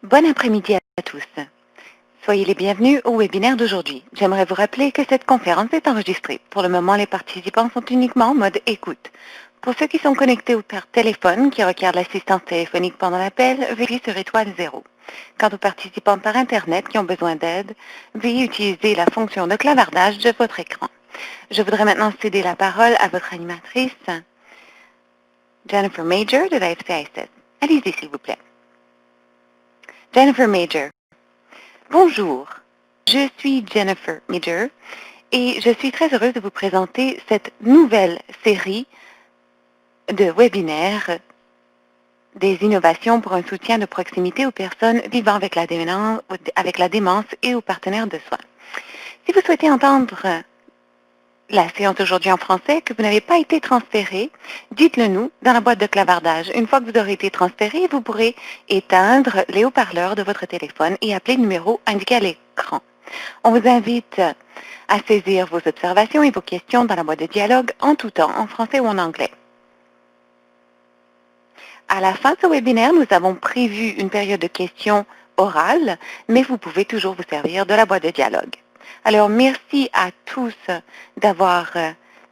Bon après-midi à tous. Soyez les bienvenus au webinaire d'aujourd'hui. J'aimerais vous rappeler que cette conférence est enregistrée. Pour le moment, les participants sont uniquement en mode écoute. Pour ceux qui sont connectés par téléphone, qui requièrent l'assistance téléphonique pendant l'appel, veuillez sur étoile 0. Quant aux participants par Internet qui ont besoin d'aide, veuillez utiliser la fonction de clavardage de votre écran. Je voudrais maintenant céder la parole à votre animatrice, Jennifer Major de la FCISS. Allez-y, s'il vous plaît. Jennifer Major. Bonjour, je suis Jennifer Major et je suis très heureuse de vous présenter cette nouvelle série de webinaires des innovations pour un soutien de proximité aux personnes vivant avec la démence et aux partenaires de soins. Si vous souhaitez entendre la séance d'aujourd'hui en français, que vous n'avez pas été transféré, dites-le nous dans la boîte de clavardage. Une fois que vous aurez été transféré, vous pourrez éteindre les haut-parleurs de votre téléphone et appeler le numéro indiqué à l'écran. On vous invite à saisir vos observations et vos questions dans la boîte de dialogue en tout temps, en français ou en anglais. À la fin de ce webinaire, nous avons prévu une période de questions orales, mais vous pouvez toujours vous servir de la boîte de dialogue. Alors, merci à tous d'avoir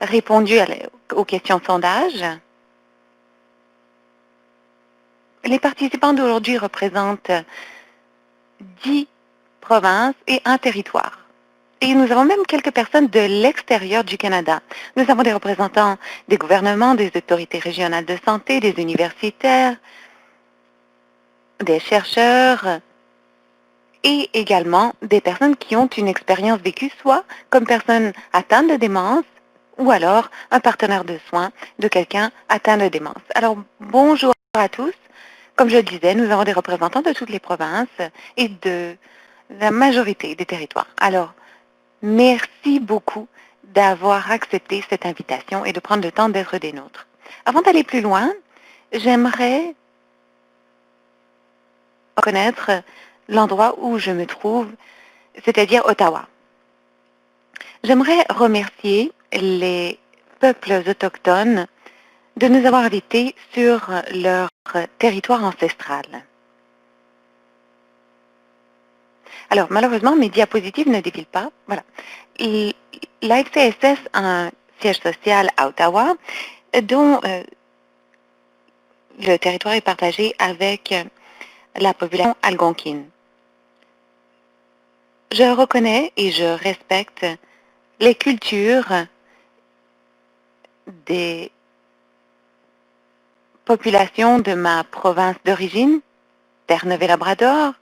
répondu aux questions sondage. Les participants d'aujourd'hui représentent 10 provinces et un territoire. Et nous avons même quelques personnes de l'extérieur du Canada. Nous avons des représentants des gouvernements, des autorités régionales de santé, des universitaires, des chercheurs et également des personnes qui ont une expérience vécue, soit comme personne atteinte de démence ou alors un partenaire de soins de quelqu'un atteint de démence. Alors, bonjour à tous. Comme je le disais, nous avons des représentants de toutes les provinces et de la majorité des territoires. Alors, merci beaucoup d'avoir accepté cette invitation et de prendre le temps d'être des nôtres. Avant d'aller plus loin, j'aimerais reconnaître l'endroit où je me trouve, c'est-à-dire Ottawa. J'aimerais remercier les peuples autochtones de nous avoir invités sur leur territoire ancestral. Alors, malheureusement, mes diapositives ne défilent pas. Voilà. L'AFCSS a un siège social à Ottawa, dont le territoire est partagé avec la population algonquine. Je reconnais et je respecte les cultures des populations de ma province d'origine, Terre-Neuve-et-Labrador,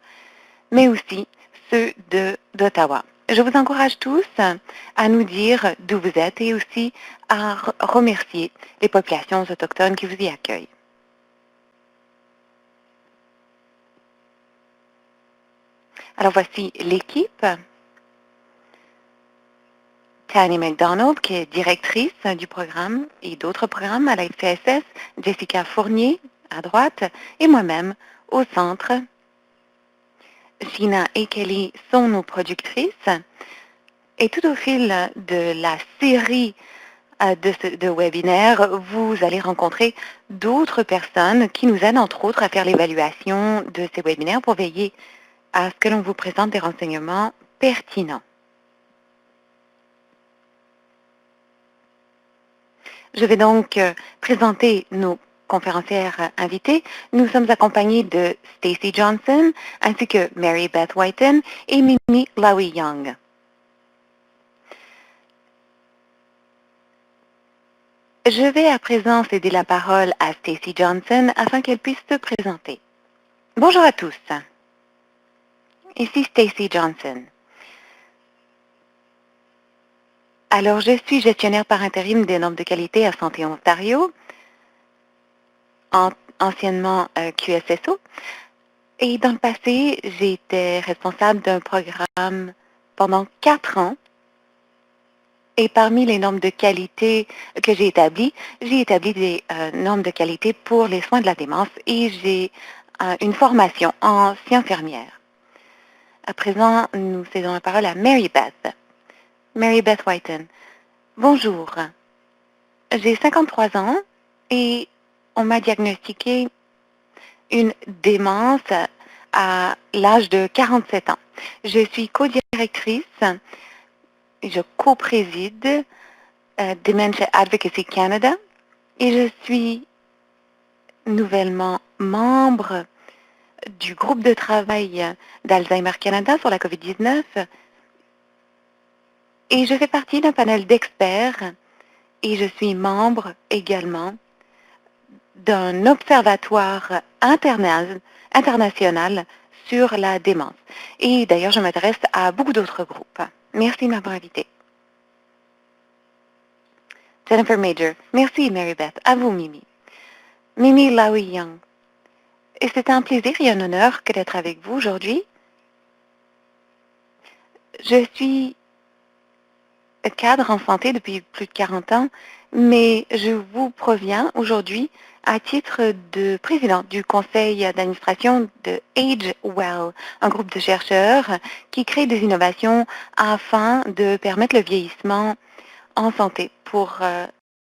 mais aussi ceux d'Ottawa. Je vous encourage tous à nous dire d'où vous êtes et aussi à remercier les populations autochtones qui vous y accueillent. Alors voici l'équipe. Tanya McDonald, qui est directrice du programme et d'autres programmes à la FCSS, Jessica Fournier à droite et moi-même au centre. Gina et Kelly sont nos productrices. Et tout au fil de la série de webinaires, vous allez rencontrer d'autres personnes qui nous aident, entre autres, à faire l'évaluation de ces webinaires pour veiller à ce que l'on vous présente des renseignements pertinents. Je vais donc présenter nos conférencières invitées. Nous sommes accompagnés de Stacy Johnson, ainsi que Mary Beth Whiten et Mimi Lowy Young. Je vais à présent céder la parole à Stacy Johnson afin qu'elle puisse se présenter. Bonjour à tous. Ici Stacy Johnson. Alors, je suis gestionnaire par intérim des normes de qualité à Santé Ontario, anciennement QSSO. Et dans le passé, j'étais responsable d'un programme pendant 4 ans. Et parmi les normes de qualité que j'ai établies des normes de qualité pour les soins de la démence et j'ai une formation en sciences infirmières. À présent, nous cédons la parole à Mary Beth. Mary Beth Whiten. Bonjour. J'ai 53 ans et on m'a diagnostiqué une démence à l'âge de 47 ans. Je suis co-directrice, je co-préside Dementia Advocacy Canada et je suis nouvellement membre du groupe de travail d'Alzheimer Canada sur la COVID-19 et je fais partie d'un panel d'experts et je suis membre également d'un observatoire international sur la démence. Et d'ailleurs, je m'intéresse à beaucoup d'autres groupes. Merci de m'avoir invité. Jennifer Major. Merci, Mary Beth. À vous, Mimi. Mimi Laui Young. Et c'est un plaisir et un honneur que d'être avec vous aujourd'hui. Je suis cadre en santé depuis plus de 40 ans, mais je vous proviens aujourd'hui à titre de président du conseil d'administration de AgeWell, un groupe de chercheurs qui crée des innovations afin de permettre le vieillissement en santé pour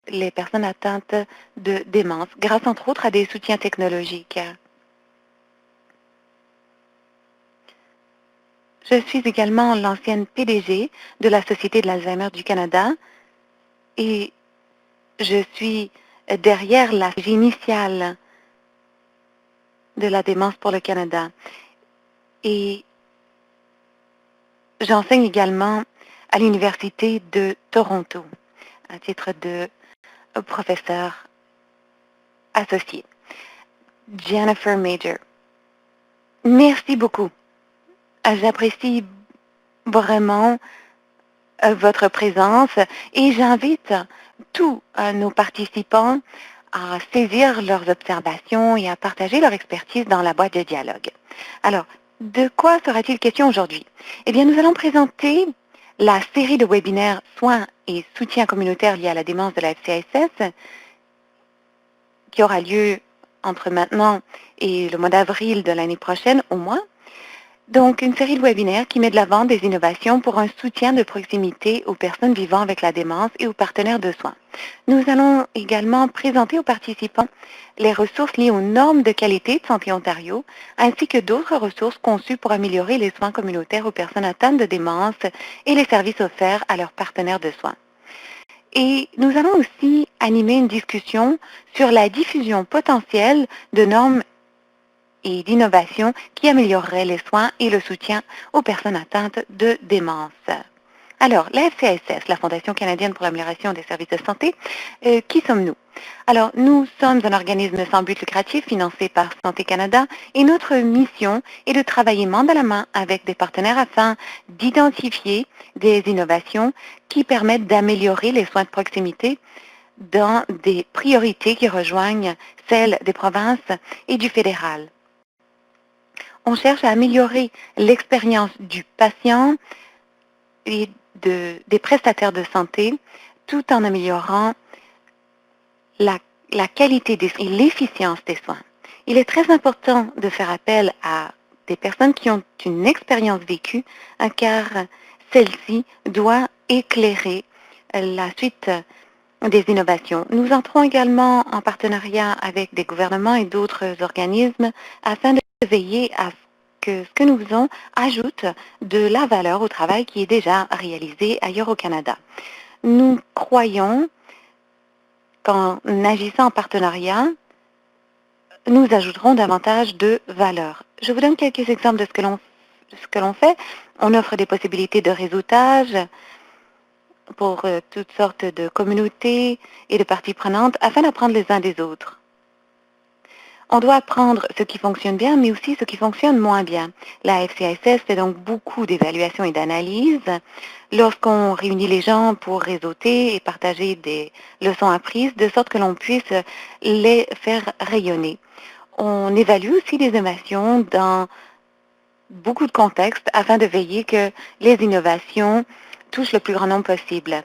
les personnes atteintes de démence, grâce entre autres à des soutiens technologiques. Je suis également l'ancienne PDG de la Société de l'Alzheimer du Canada et je suis derrière la stratégie initiale de la démence pour le Canada. Et j'enseigne également à l'Université de Toronto à titre de professeur associé. Jennifer Major. Merci beaucoup. J'apprécie vraiment votre présence et j'invite tous nos participants à saisir leurs observations et à partager leur expertise dans la boîte de dialogue. Alors, de quoi sera-t-il question aujourd'hui? Eh bien, nous allons présenter la série de webinaires Soins et soutien communautaire liés à la démence de la FCSS qui aura lieu entre maintenant et le mois d'avril de l'année prochaine au moins. Donc, une série de webinaires qui met de l'avant des innovations pour un soutien de proximité aux personnes vivant avec la démence et aux partenaires de soins. Nous allons également présenter aux participants les ressources liées aux normes de qualité de Santé Ontario, ainsi que d'autres ressources conçues pour améliorer les soins communautaires aux personnes atteintes de démence et les services offerts à leurs partenaires de soins. Et nous allons aussi animer une discussion sur la diffusion potentielle de normes et d'innovation qui améliorerait les soins et le soutien aux personnes atteintes de démence. Alors, la FCSS, la Fondation canadienne pour l'amélioration des services de santé, qui sommes-nous? Alors, nous sommes un organisme sans but lucratif financé par Santé Canada et notre mission est de travailler main dans la main avec des partenaires afin d'identifier des innovations qui permettent d'améliorer les soins de proximité dans des priorités qui rejoignent celles des provinces et du fédéral. On cherche à améliorer l'expérience du patient et des prestataires de santé tout en améliorant la qualité et l'efficience des soins. Il est très important de faire appel à des personnes qui ont une expérience vécue car celle-ci doit éclairer la suite des innovations. Nous entrons également en partenariat avec des gouvernements et d'autres organismes afin de veiller à ce que nous faisons ajoute de la valeur au travail qui est déjà réalisé ailleurs au Canada. Nous croyons qu'en agissant en partenariat, nous ajouterons davantage de valeur. Je vous donne quelques exemples de ce que l'on fait. On offre des possibilités de réseautage pour toutes sortes de communautés et de parties prenantes afin d'apprendre les uns des autres. On doit apprendre ce qui fonctionne bien, mais aussi ce qui fonctionne moins bien. La FCSS fait donc beaucoup d'évaluations et d'analyses. Lorsqu'on réunit les gens pour réseauter et partager des leçons apprises, de sorte que l'on puisse les faire rayonner. On évalue aussi les innovations dans beaucoup de contextes afin de veiller que les innovations touchent le plus grand nombre possible.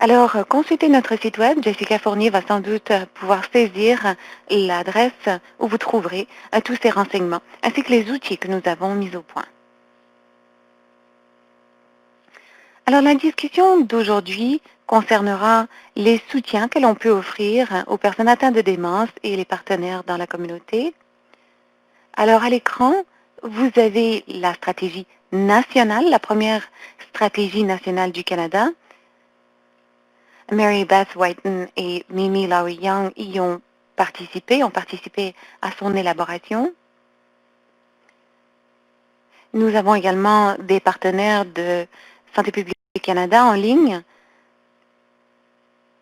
Alors, consultez notre site web. Jessica Fournier va sans doute pouvoir saisir l'adresse où vous trouverez tous ces renseignements, ainsi que les outils que nous avons mis au point. Alors, la discussion d'aujourd'hui concernera les soutiens que l'on peut offrir aux personnes atteintes de démence et les partenaires dans la communauté. Alors, à l'écran, vous avez la stratégie nationale, la première stratégie nationale du Canada. Mary Beth Whiten et Mimi Lowry Young y ont participé à son élaboration. Nous avons également des partenaires de Santé publique Canada en ligne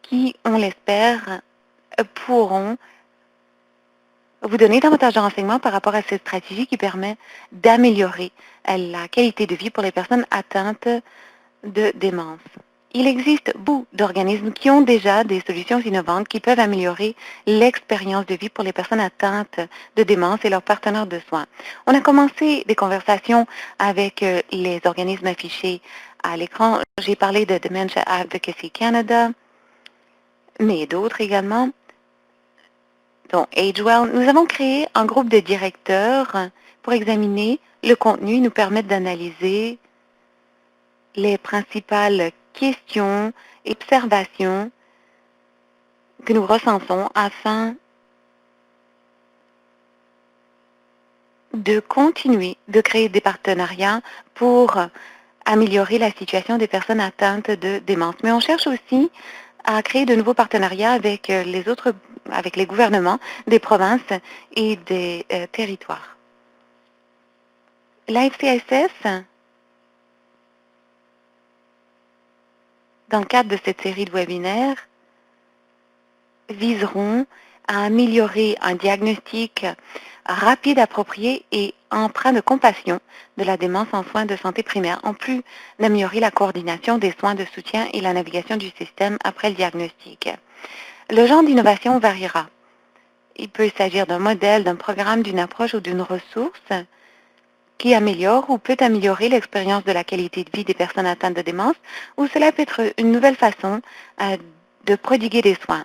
qui, on l'espère, pourront vous donner davantage de renseignements par rapport à cette stratégie qui permet d'améliorer la qualité de vie pour les personnes atteintes de démence. Il existe beaucoup d'organismes qui ont déjà des solutions innovantes qui peuvent améliorer l'expérience de vie pour les personnes atteintes de démence et leurs partenaires de soins. On a commencé des conversations avec les organismes affichés à l'écran. J'ai parlé de Dementia Advocacy Canada, mais d'autres également, dont AgeWell. Nous avons créé un groupe de directeurs pour examiner le contenu et nous permettre d'analyser les principales questions et observations que nous recensons afin de continuer de créer des partenariats pour améliorer la situation des personnes atteintes de démence. Mais on cherche aussi à créer de nouveaux partenariats avec avec les gouvernements des provinces et des territoires. L'AFCSS, dans le cadre de cette série de webinaires, viseront à améliorer un diagnostic rapide, approprié et empreint de compassion de la démence en soins de santé primaire, en plus d'améliorer la coordination des soins de soutien et la navigation du système après le diagnostic. Le genre d'innovation variera. Il peut s'agir d'un modèle, d'un programme, d'une approche ou d'une ressource qui améliore ou peut améliorer l'expérience de la qualité de vie des personnes atteintes de démence, ou cela peut être une nouvelle façon de prodiguer des soins.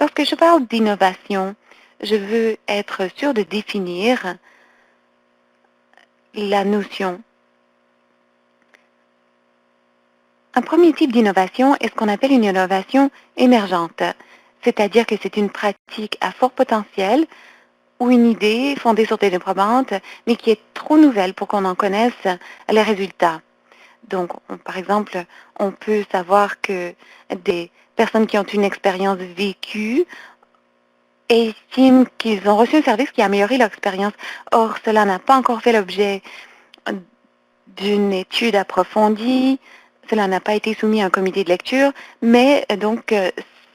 Lorsque je parle d'innovation, je veux être sûre de définir la notion. Un premier type d'innovation est ce qu'on appelle une innovation émergente, c'est-à-dire que c'est une pratique à fort potentiel ou une idée fondée sur des données probantes, mais qui est trop nouvelle pour qu'on en connaisse les résultats. Donc, par exemple, on peut savoir que des personnes qui ont une expérience vécue estiment qu'ils ont reçu un service qui a amélioré leur expérience. Or, cela n'a pas encore fait l'objet d'une étude approfondie, cela n'a pas été soumis à un comité de lecture, mais donc,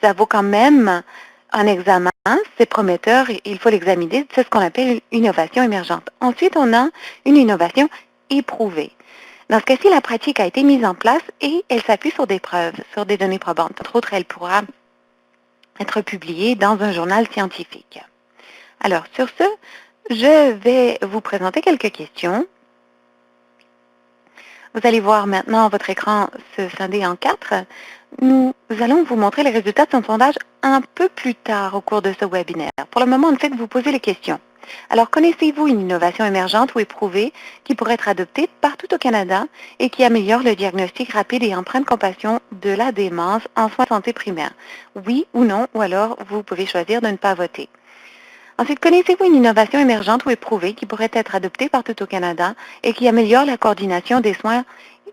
ça vaut quand même un examen, c'est prometteur, il faut l'examiner, c'est ce qu'on appelle une innovation émergente. Ensuite, on a une innovation éprouvée. Dans ce cas-ci, la pratique a été mise en place et elle s'appuie sur des preuves, sur des données probantes. Entre autres, elle pourra être publiée dans un journal scientifique. Alors, sur ce, je vais vous présenter quelques questions. Vous allez voir maintenant votre écran se scinder en 4. Nous allons vous montrer les résultats de son sondage un peu plus tard au cours de ce webinaire. Pour le moment, on ne fait que vous poser les questions. Alors, connaissez-vous une innovation émergente ou éprouvée qui pourrait être adoptée partout au Canada et qui améliore le diagnostic rapide et empreint de compassion de la démence en soins de santé primaire? Oui ou non, ou alors vous pouvez choisir de ne pas voter. Ensuite, connaissez-vous une innovation émergente ou éprouvée qui pourrait être adoptée partout au Canada et qui améliore la coordination des soins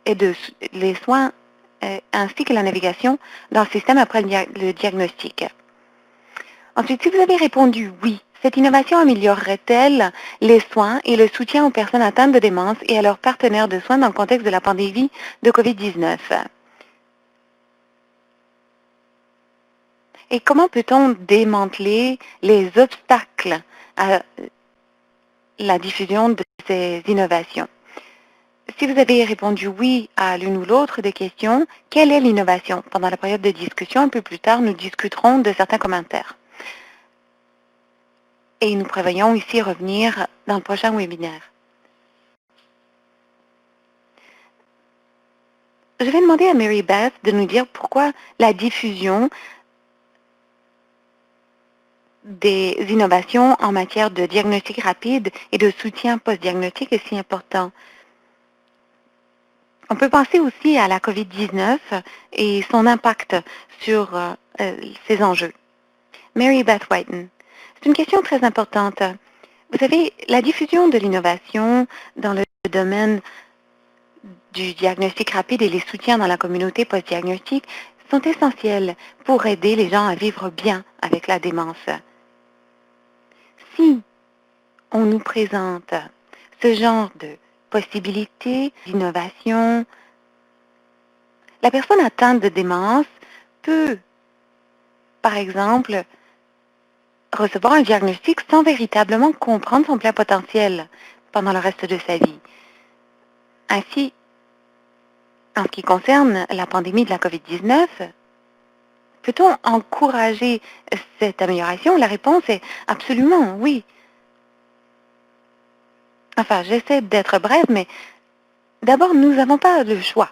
et les soins ainsi que la navigation dans le système après le diagnostic? Ensuite, si vous avez répondu oui, cette innovation améliorerait-elle les soins et le soutien aux personnes atteintes de démence et à leurs partenaires de soins dans le contexte de la pandémie de COVID-19? Et comment peut-on démanteler les obstacles à la diffusion de ces innovations? Si vous avez répondu oui à l'une ou l'autre des questions, quelle est l'innovation? Pendant la période de discussion, un peu plus tard, nous discuterons de certains commentaires. Et nous prévoyons ici revenir dans le prochain webinaire. Je vais demander à Mary Beth de nous dire pourquoi la diffusion des innovations en matière de diagnostic rapide et de soutien post-diagnostic est si important. On peut penser aussi à la COVID-19 et son impact sur ces enjeux. Mary Beth Whiten, c'est une question très importante. Vous savez, la diffusion de l'innovation dans le domaine du diagnostic rapide et les soutiens dans la communauté post-diagnostic sont essentiels pour aider les gens à vivre bien avec la démence. Si on nous présente ce genre de possibilités, d'innovation, la personne atteinte de démence peut, par exemple, recevoir un diagnostic sans véritablement comprendre son plein potentiel pendant le reste de sa vie. Ainsi, en ce qui concerne la pandémie de la COVID-19, peut-on encourager cette amélioration? La réponse est absolument oui. Enfin, j'essaie d'être brève, mais d'abord, nous n'avons pas le choix.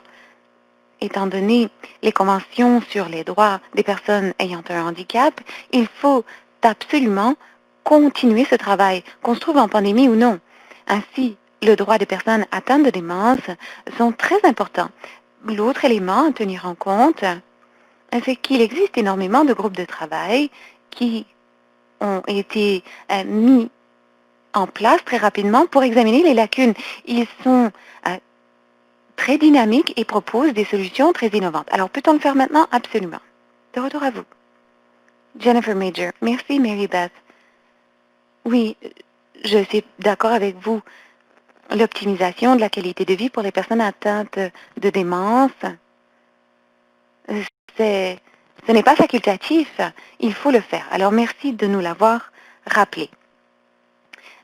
Étant donné les conventions sur les droits des personnes ayant un handicap, il faut absolument continuer ce travail, qu'on se trouve en pandémie ou non. Ainsi, le droit des personnes atteintes de démence sont très importants. L'autre élément à tenir en compte, c'est qu'il existe énormément de groupes de travail qui ont été mis en place très rapidement pour examiner les lacunes. Ils sont très dynamiques et proposent des solutions très innovantes. Alors, peut-on le faire maintenant? Absolument. De retour à vous. Jennifer Major. Merci, Mary Beth. Oui, je suis d'accord avec vous. L'optimisation de la qualité de vie pour les personnes atteintes de démence, ce n'est pas facultatif. Il faut le faire. Alors, merci de nous l'avoir rappelé.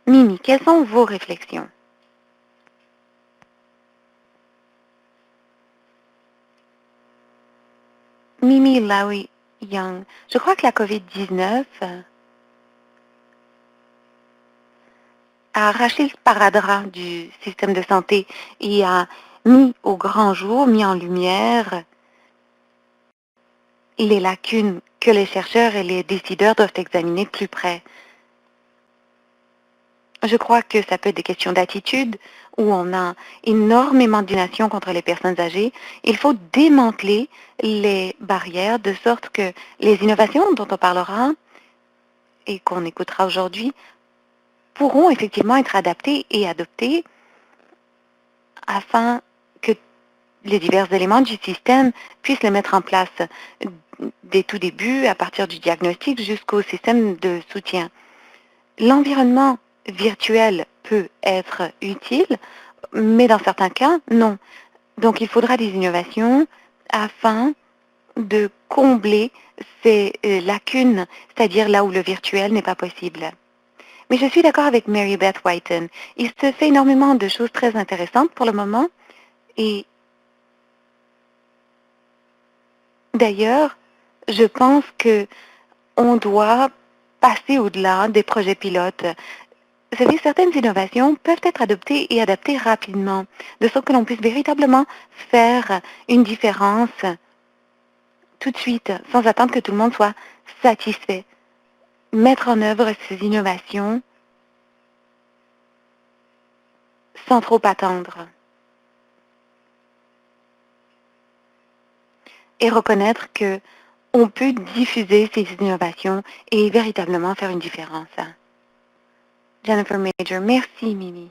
Mimi, quelles sont vos réflexions? Mimi Lowy Young, je crois que la COVID-19 a arraché le sparadrap du système de santé et a mis au grand jour, mis en lumière les lacunes que les chercheurs et les décideurs doivent examiner de plus près. Je crois que ça peut être des questions d'attitude où on a énormément d'indignation contre les personnes âgées. Il faut démanteler les barrières de sorte que les innovations dont on parlera et qu'on écoutera aujourd'hui pourront effectivement être adaptées et adoptées afin que les divers éléments du système puissent les mettre en place dès tout début, à partir du diagnostic jusqu'au système de soutien. L'environnement virtuel peut être utile, mais dans certains cas, non. Donc, il faudra des innovations afin de combler ces lacunes, c'est-à-dire là où le virtuel n'est pas possible. Mais je suis d'accord avec Mary Beth Whiten. Il se fait énormément de choses très intéressantes pour le moment. Et d'ailleurs, je pense qu'on doit passer au-delà des projets pilotes. Vous savez, certaines innovations peuvent être adoptées et adaptées rapidement, de sorte que l'on puisse véritablement faire une différence tout de suite, sans attendre que tout le monde soit satisfait. Mettre en œuvre ces innovations sans trop attendre. Et reconnaître qu'on peut diffuser ces innovations et véritablement faire une différence. Jennifer Major, merci Mimi.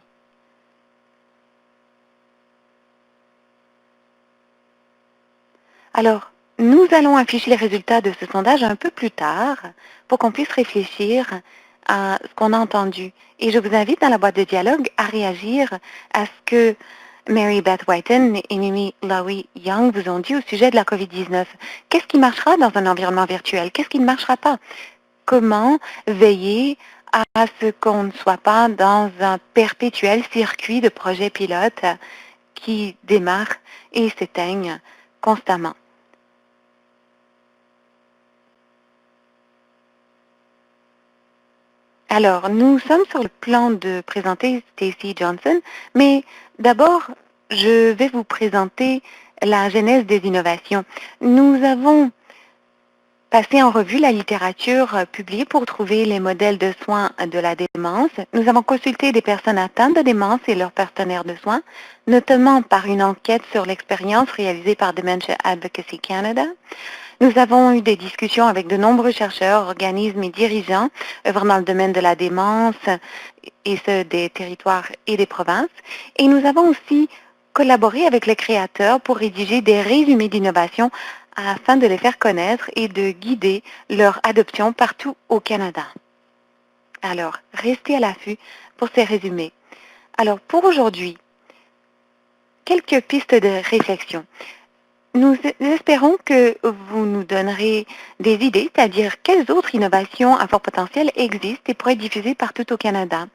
Alors, nous allons afficher les résultats de ce sondage un peu plus tard pour qu'on puisse réfléchir à ce qu'on a entendu. Et je vous invite dans la boîte de dialogue à réagir à ce que Mary Beth Whiten et Mimi Lowy Young vous ont dit au sujet de la COVID-19. Qu'est-ce qui marchera dans un environnement virtuel? Qu'est-ce qui ne marchera pas? Comment veiller à ce qu'on ne soit pas dans un perpétuel circuit de projets pilotes qui démarrent et s'éteignent constamment? Alors, nous sommes sur le plan de présenter Stacey Johnson, mais d'abord, je vais vous présenter la genèse des innovations. Nous avons passé en revue la littérature publiée pour trouver les modèles de soins de la démence. Nous avons consulté des personnes atteintes de démence et leurs partenaires de soins, notamment par une enquête sur l'expérience réalisée par Dementia Advocacy Canada. Nous avons eu des discussions avec de nombreux chercheurs, organismes et dirigeants œuvrant dans le domaine de la démence et ceux des territoires et des provinces. Et nous avons aussi collaboré avec les créateurs pour rédiger des résumés d'innovation afin de les faire connaître et de guider leur adoption partout au Canada. Alors, restez à l'affût pour ces résumés. Alors, pour aujourd'hui, quelques pistes de réflexion. Nous espérons que vous nous donnerez des idées, c'est-à-dire quelles autres innovations à fort potentiel existent et pourraient être diffusées partout au Canada.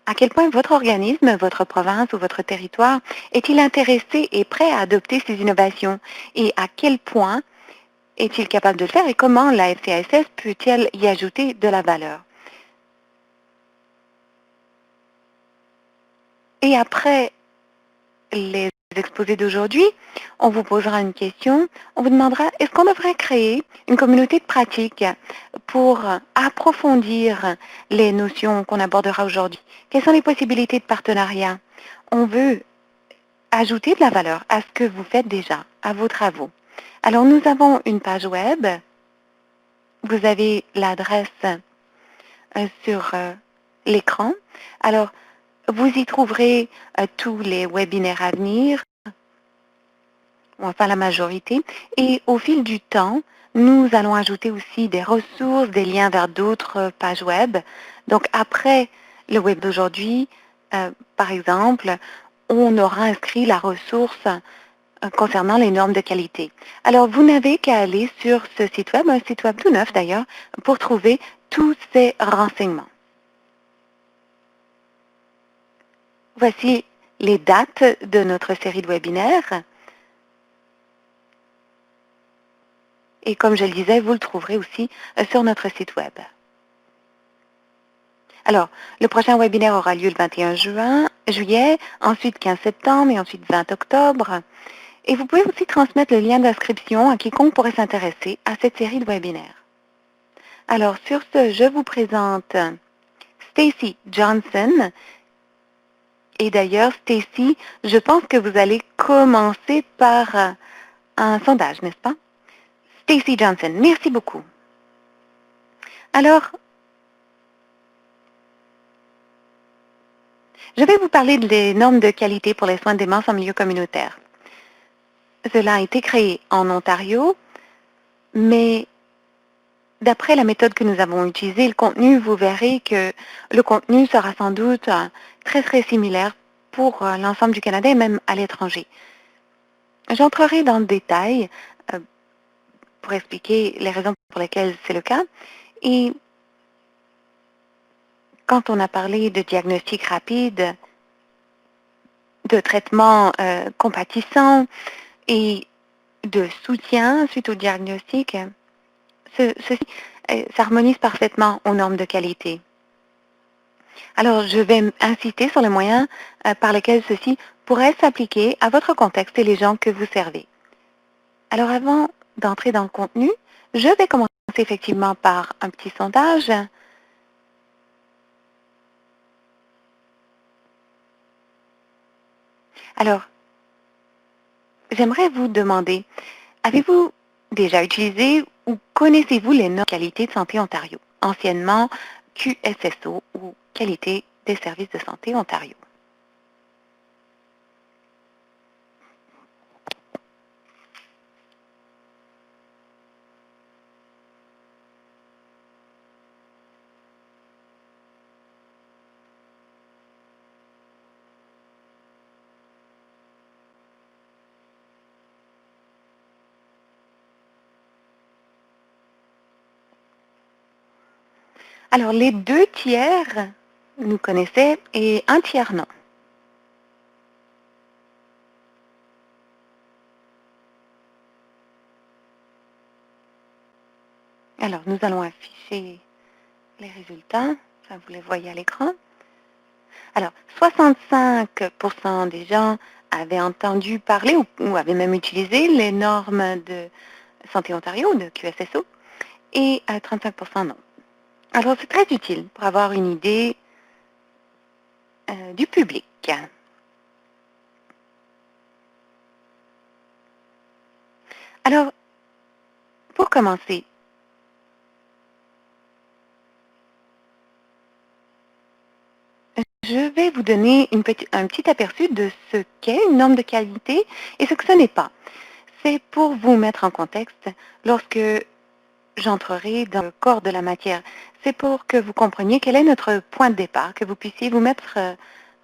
À quel point votre organisme, votre province ou votre territoire est-il intéressé et prêt à adopter ces innovations et à quel point est-il capable de le faire et comment la FCASS peut-elle y ajouter de la valeur? Et après les exposés d'aujourd'hui, on vous posera une question. On vous demandera, est-ce qu'on devrait créer une communauté de pratique pour approfondir les notions qu'on abordera aujourd'hui? Quelles sont les possibilités de partenariat? On veut ajouter de la valeur à ce que vous faites déjà, à vos travaux. Alors, nous avons une page web. Vous avez l'adresse sur l'écran. Alors, vous y trouverez tous les webinaires à venir, ou enfin la majorité. Et au fil du temps, nous allons ajouter aussi des ressources, des liens vers d'autres pages web. Donc, après le web d'aujourd'hui, par exemple, on aura inscrit la ressource concernant les normes de qualité. Alors, vous n'avez qu'à aller sur ce site web, un site web tout neuf d'ailleurs, pour trouver tous ces renseignements. Voici les dates de notre série de webinaires. Et comme je le disais, vous le trouverez aussi sur notre site web. Alors, le prochain webinaire aura lieu le 21 juillet, ensuite 15 septembre et ensuite 20 octobre. Et vous pouvez aussi transmettre le lien d'inscription à quiconque pourrait s'intéresser à cette série de webinaires. Alors, sur ce, je vous présente Stacy Johnson. Et d'ailleurs, Stacy, je pense que vous allez commencer par un sondage, n'est-ce pas? Stacy Johnson, merci beaucoup. Alors, je vais vous parler des normes de qualité pour les soins de démence en milieu communautaire. Cela a été créé en Ontario, mais d'après la méthode que nous avons utilisée, le contenu, vous verrez que le contenu sera sans doute très similaire pour l'ensemble du Canada et même à l'étranger. J'entrerai dans le détail pour expliquer les raisons pour lesquelles c'est le cas. Et quand on a parlé de diagnostic rapide, de traitement compatissant et de soutien suite au diagnostic, ceci s'harmonise parfaitement aux normes de qualité. Alors, je vais insister sur les moyens par lesquels ceci pourrait s'appliquer à votre contexte et les gens que vous servez. Alors, avant d'entrer dans le contenu, je vais commencer effectivement par un petit sondage. Alors, j'aimerais vous demander, avez-vous déjà utilisé ou connaissez-vous les normes de qualité de santé Ontario, anciennement QSSO ou Qualité des services de santé Ontario? Alors, les 2 tiers nous connaissaient et 1 tiers non. Alors, nous allons afficher les résultats. Ça, vous les voyez à l'écran. Alors, 65% des gens avaient entendu parler ou avaient même utilisé les normes de Santé Ontario, de QSSO, et 35% non. Alors, c'est très utile pour avoir une idée du public. Alors, Pour commencer, je vais vous donner un petit aperçu de ce qu'est une norme de qualité et ce que ce n'est pas. C'est pour vous mettre en contexte lorsque j'entrerai dans le corps de la matière. C'est pour que vous compreniez quel est notre point de départ, que vous puissiez vous mettre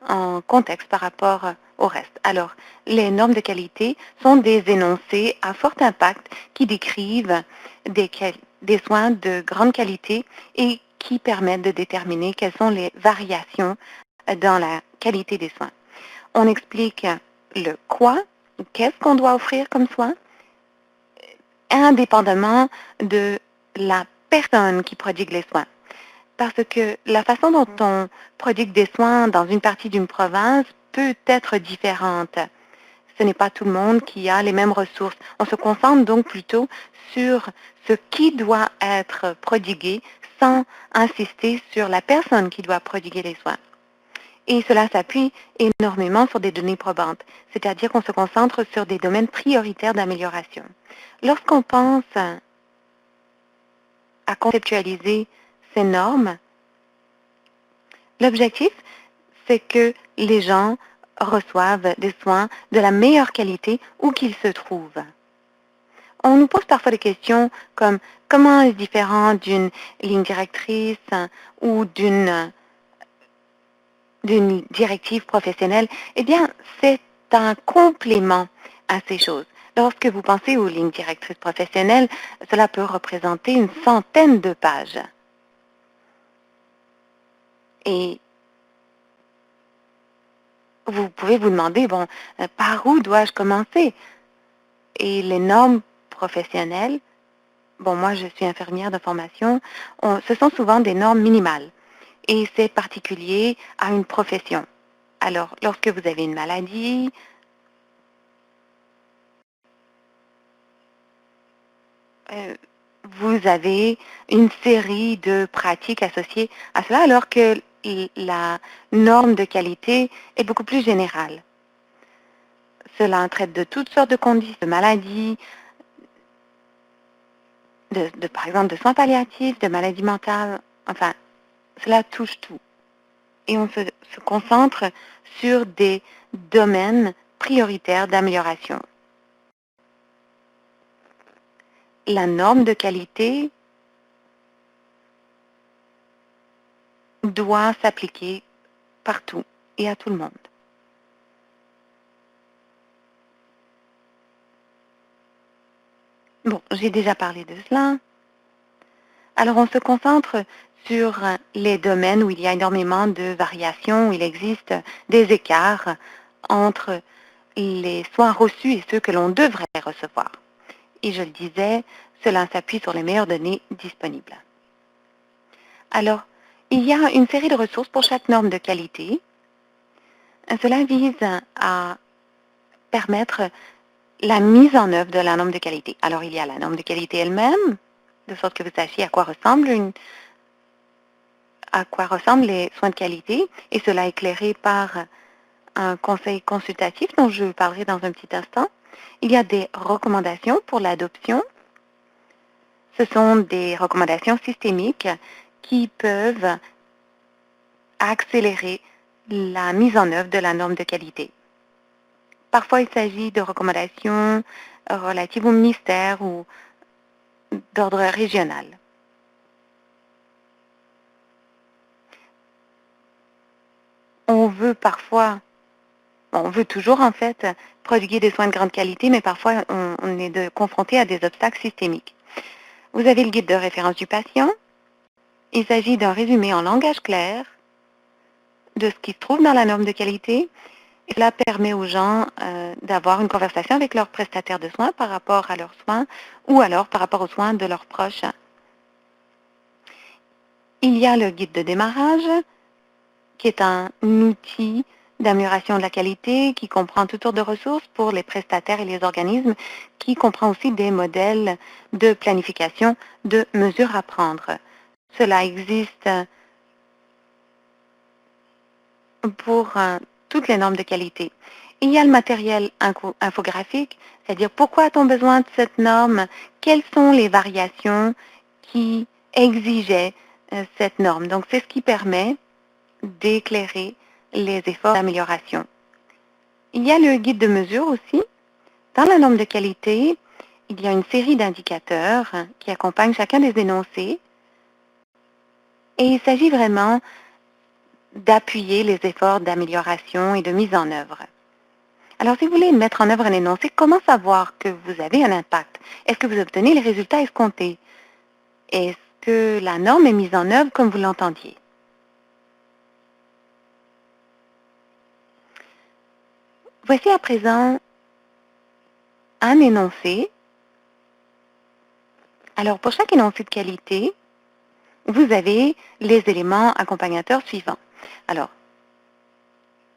en contexte par rapport au reste. Alors, les normes de qualité sont des énoncés à fort impact qui décrivent des soins de grande qualité et qui permettent de déterminer quelles sont les variations dans la qualité des soins. On explique le quoi, qu'est-ce qu'on doit offrir comme soin, indépendamment de la personne qui prodigue les soins. Parce que la façon dont on prodigue des soins dans une partie d'une province peut être différente. Ce n'est pas tout le monde qui a les mêmes ressources. On se concentre donc plutôt sur ce qui doit être prodigué sans insister sur la personne qui doit prodiguer les soins. Et cela s'appuie énormément sur des données probantes, c'est-à-dire qu'on se concentre sur des domaines prioritaires d'amélioration. Lorsqu'on pense à conceptualiser ces normes, l'objectif, c'est que les gens reçoivent des soins de la meilleure qualité où qu'ils se trouvent. On nous pose parfois des questions comme comment est-ce différent d'une ligne directrice ou d'une directive professionnelle? Eh bien, c'est un complément à ces choses. Lorsque vous pensez aux lignes directrices professionnelles, cela peut représenter une centaine de pages. Et vous pouvez vous demander, bon, par où dois-je commencer? Et les normes professionnelles, bon, moi je suis infirmière de formation, ce sont souvent des normes minimales. Et c'est particulier à une profession. Alors, lorsque vous avez une maladie, vous avez une série de pratiques associées à cela, alors que la norme de qualité est beaucoup plus générale. Cela traite de toutes sortes de conditions, de maladies, par exemple de soins palliatifs, de maladies mentales, enfin, cela touche tout. Et on se concentre sur des domaines prioritaires d'amélioration. La norme de qualité doit s'appliquer partout et à tout le monde. Bon, j'ai déjà parlé de cela. Alors, on se concentre sur les domaines où il y a énormément de variations, où il existe des écarts entre les soins reçus et ceux que l'on devrait recevoir. Et je le disais, cela s'appuie sur les meilleures données disponibles. Alors, il y a une série de ressources pour chaque norme de qualité. Cela vise à permettre la mise en œuvre de la norme de qualité. Alors, il y a la norme de qualité elle-même, de sorte que vous sachiez à quoi ressemblent les soins de qualité, et cela est éclairé par un conseil consultatif dont je parlerai dans un petit instant. Il y a des recommandations pour l'adoption. Ce sont des recommandations systémiques qui peuvent accélérer la mise en œuvre de la norme de qualité. Parfois, il s'agit de recommandations relatives au ministère ou d'ordre régional. On veut toujours en fait prodiguer des soins de grande qualité, mais parfois on est confronté à des obstacles systémiques. Vous avez le guide de référence du patient. Il s'agit d'un résumé en langage clair de ce qui se trouve dans la norme de qualité. Et cela permet aux gens d'avoir une conversation avec leur prestataire de soins par rapport à leurs soins ou alors par rapport aux soins de leurs proches. Il y a le guide de démarrage, qui est un outil d'amélioration de la qualité qui comprend toutes sortes de ressources pour les prestataires et les organismes, qui comprend aussi des modèles de planification de mesures à prendre. Cela existe pour toutes les normes de qualité. Il y a le matériel infographique, c'est-à-dire pourquoi a-t-on besoin de cette norme, quelles sont les variations qui exigeaient cette norme. Donc, c'est ce qui permet d'éclairer les efforts d'amélioration. Il y a le guide de mesure aussi. Dans la norme de qualité, il y a une série d'indicateurs qui accompagnent chacun des énoncés et il s'agit vraiment d'appuyer les efforts d'amélioration et de mise en œuvre. Alors, si vous voulez mettre en œuvre un énoncé, comment savoir que vous avez un impact? Est-ce que vous obtenez les résultats escomptés? Est-ce que la norme est mise en œuvre comme vous l'entendiez? Voici à présent un énoncé. Alors, pour chaque énoncé de qualité, vous avez les éléments accompagnateurs suivants. Alors,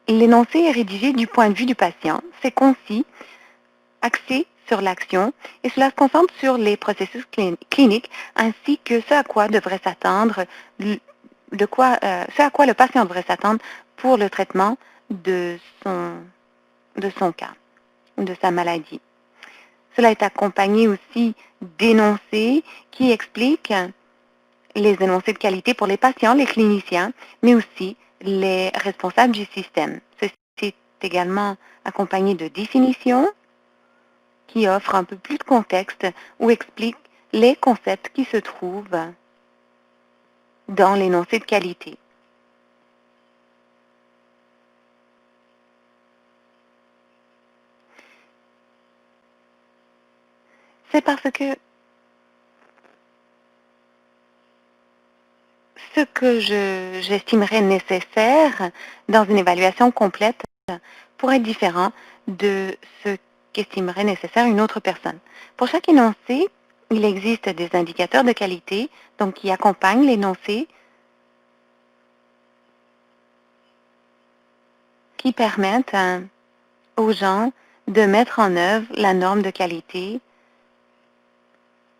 l'énoncé est rédigé du point de vue du patient. C'est concis, axé sur l'action et cela se concentre sur les processus cliniques ainsi que ce à quoi devrait s'attendre, ce à quoi le patient devrait s'attendre pour le traitement de son cas, de sa maladie. Cela est accompagné aussi d'énoncés qui expliquent les énoncés de qualité pour les patients, les cliniciens, mais aussi les responsables du système. Ceci est également accompagné de définitions qui offrent un peu plus de contexte ou expliquent les concepts qui se trouvent dans l'énoncé de qualité. C'est parce que ce que j'estimerais nécessaire dans une évaluation complète pourrait être différent de ce qu'estimerait nécessaire une autre personne. Pour chaque énoncé, il existe des indicateurs de qualité donc qui accompagnent l'énoncé, qui permettent aux gens de mettre en œuvre la norme de qualité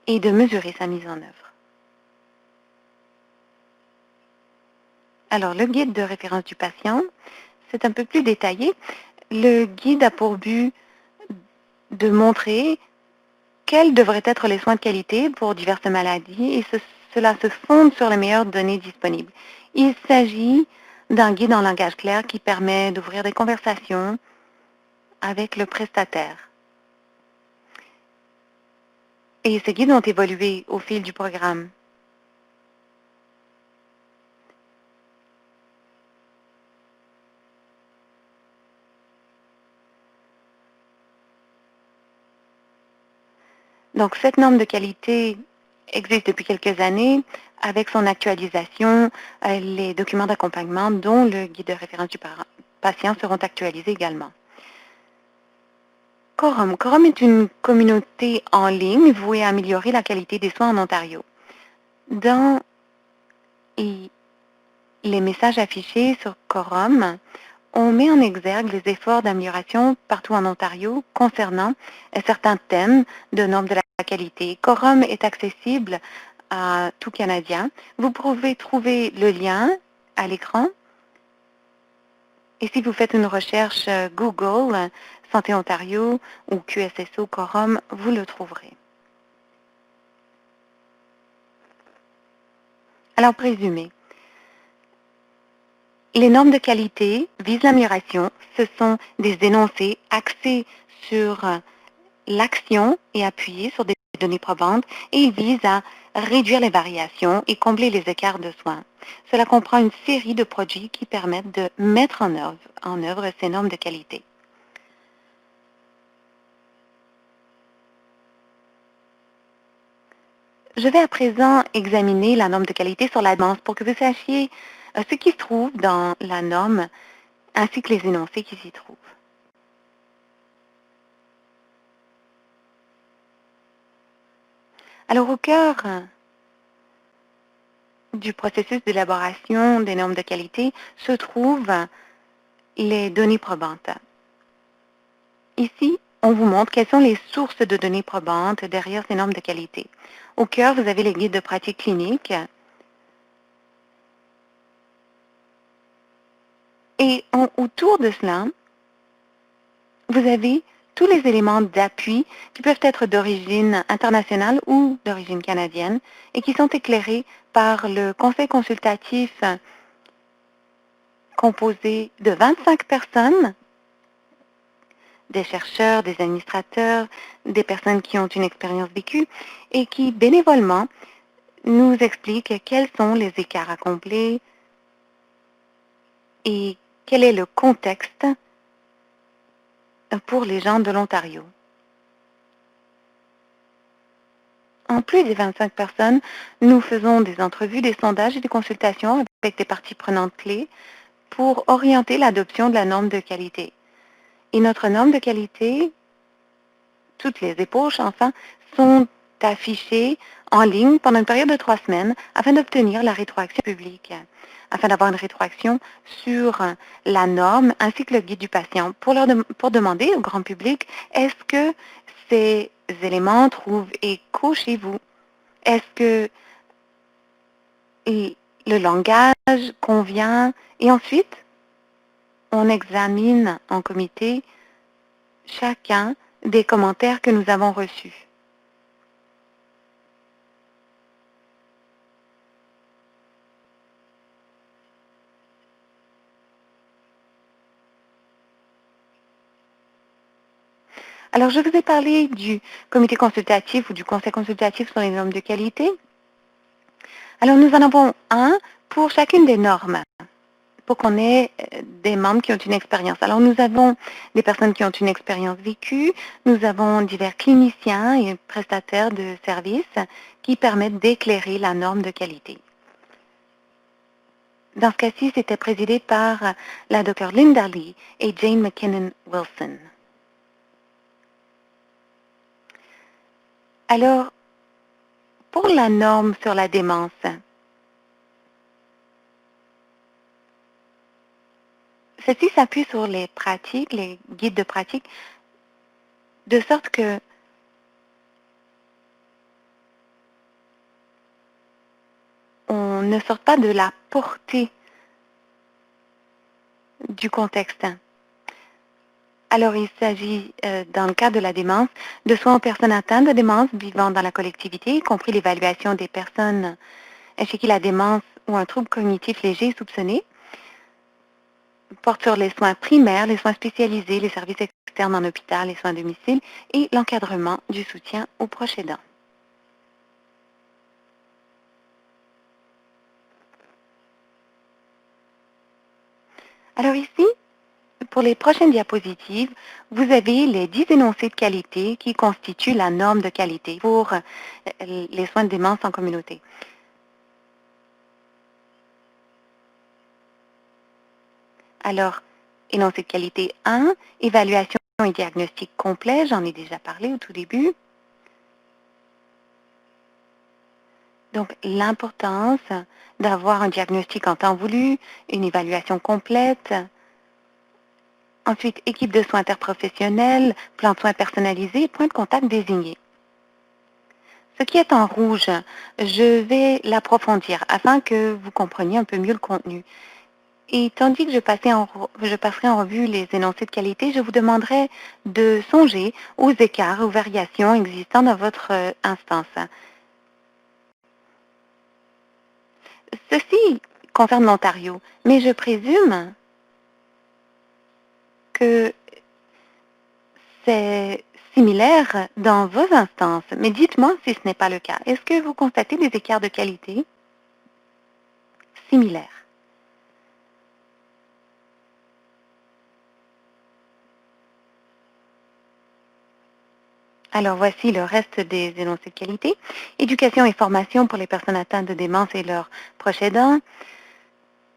et de mesurer sa mise en œuvre. Alors, le guide de référence du patient, c'est un peu plus détaillé. Le guide a pour but de montrer quels devraient être les soins de qualité pour diverses maladies et cela se fonde sur les meilleures données disponibles. Il s'agit d'un guide en langage clair qui permet d'ouvrir des conversations avec le prestataire. Et ces guides ont évolué au fil du programme. Donc, cette norme de qualité existe depuis quelques années. Avec son actualisation, les documents d'accompagnement, dont le guide de référence du patient, seront actualisés également. Quorum. Quorum est une communauté en ligne vouée à améliorer la qualité des soins en Ontario. Dans les messages affichés sur Quorum, on met en exergue les efforts d'amélioration partout en Ontario concernant certains thèmes de normes de la qualité. Quorum est accessible à tout Canadien. Vous pouvez trouver le lien à l'écran. Et si vous faites une recherche Google, Santé Ontario ou QSSO Quorum, vous le trouverez. Alors, pour résumer, les normes de qualité visent l'amélioration. Ce sont des énoncés axés sur l'action et appuyés sur des données probantes et ils visent à réduire les variations et combler les écarts de soins. Cela comprend une série de produits qui permettent de mettre en œuvre ces normes de qualité. Je vais à présent examiner la norme de qualité sur la demande pour que vous sachiez ce qui se trouve dans la norme ainsi que les énoncés qui s'y trouvent. Alors, au cœur du processus d'élaboration des normes de qualité se trouvent les données probantes. Ici, on vous montre quelles sont les sources de données probantes derrière ces normes de qualité. Au cœur, vous avez les guides de pratique clinique Et autour de cela, vous avez tous les éléments d'appui qui peuvent être d'origine internationale ou d'origine canadienne et qui sont éclairés par le conseil consultatif composé de 25 personnes, des chercheurs, des administrateurs, des personnes qui ont une expérience vécue et qui bénévolement nous expliquent quels sont les écarts à combler et quel est le contexte pour les gens de l'Ontario. En plus des 25 personnes, nous faisons des entrevues, des sondages et des consultations avec des parties prenantes clés pour orienter l'adoption de la norme de qualité. Et notre norme de qualité, toutes les ébauches, enfin, sont affichées en ligne pendant une période de 3 semaines afin d'obtenir la rétroaction publique, afin d'avoir une rétroaction sur la norme ainsi que le guide du patient pour demander au grand public, est-ce que ces éléments trouvent écho chez vous? Est-ce que le langage convient? Et ensuite, on examine en comité chacun des commentaires que nous avons reçus. Alors, je vous ai parlé du comité consultatif ou du conseil consultatif sur les normes de qualité. Alors, nous en avons un pour chacune des normes, pour qu'on ait des membres qui ont une expérience. Alors, nous avons des personnes qui ont une expérience vécue, nous avons divers cliniciens et prestataires de services qui permettent d'éclairer la norme de qualité. Dans ce cas-ci, c'était présidé par la Dr. Linda Lee et Jane McKinnon Wilson. Alors, pour la norme sur la démence, ceci s'appuie sur les pratiques, les guides de pratique, de sorte que on ne sorte pas de la portée du contexte. Alors, il s'agit, dans le cas de la démence, de soins aux personnes atteintes de démence vivant dans la collectivité, y compris l'évaluation des personnes chez qui la démence ou un trouble cognitif léger est soupçonné, porte sur les soins primaires, les soins spécialisés, les services externes en hôpital, les soins à domicile et l'encadrement du soutien aux proches aidants. Alors ici, pour les prochaines diapositives, vous avez les 10 énoncés de qualité qui constituent la norme de qualité pour les soins de démence en communauté. Alors, énoncé de qualité 1, évaluation et diagnostic complet, j'en ai déjà parlé au tout début. Donc, l'importance d'avoir un diagnostic en temps voulu, une évaluation complète. Ensuite, équipe de soins interprofessionnels, plan de soins personnalisé, point de contact désigné. Ce qui est en rouge, je vais l'approfondir afin que vous compreniez un peu mieux le contenu. Et tandis que je passerai en revue les énoncés de qualité, je vous demanderai de songer aux écarts, aux variations existant dans votre instance. Ceci concerne l'Ontario, mais je présume que c'est similaire dans vos instances. Mais dites-moi si ce n'est pas le cas. Est-ce que vous constatez des écarts de qualité similaires? Alors voici le reste des énoncés de qualité. Éducation et formation pour les personnes atteintes de démence et leurs proches aidants.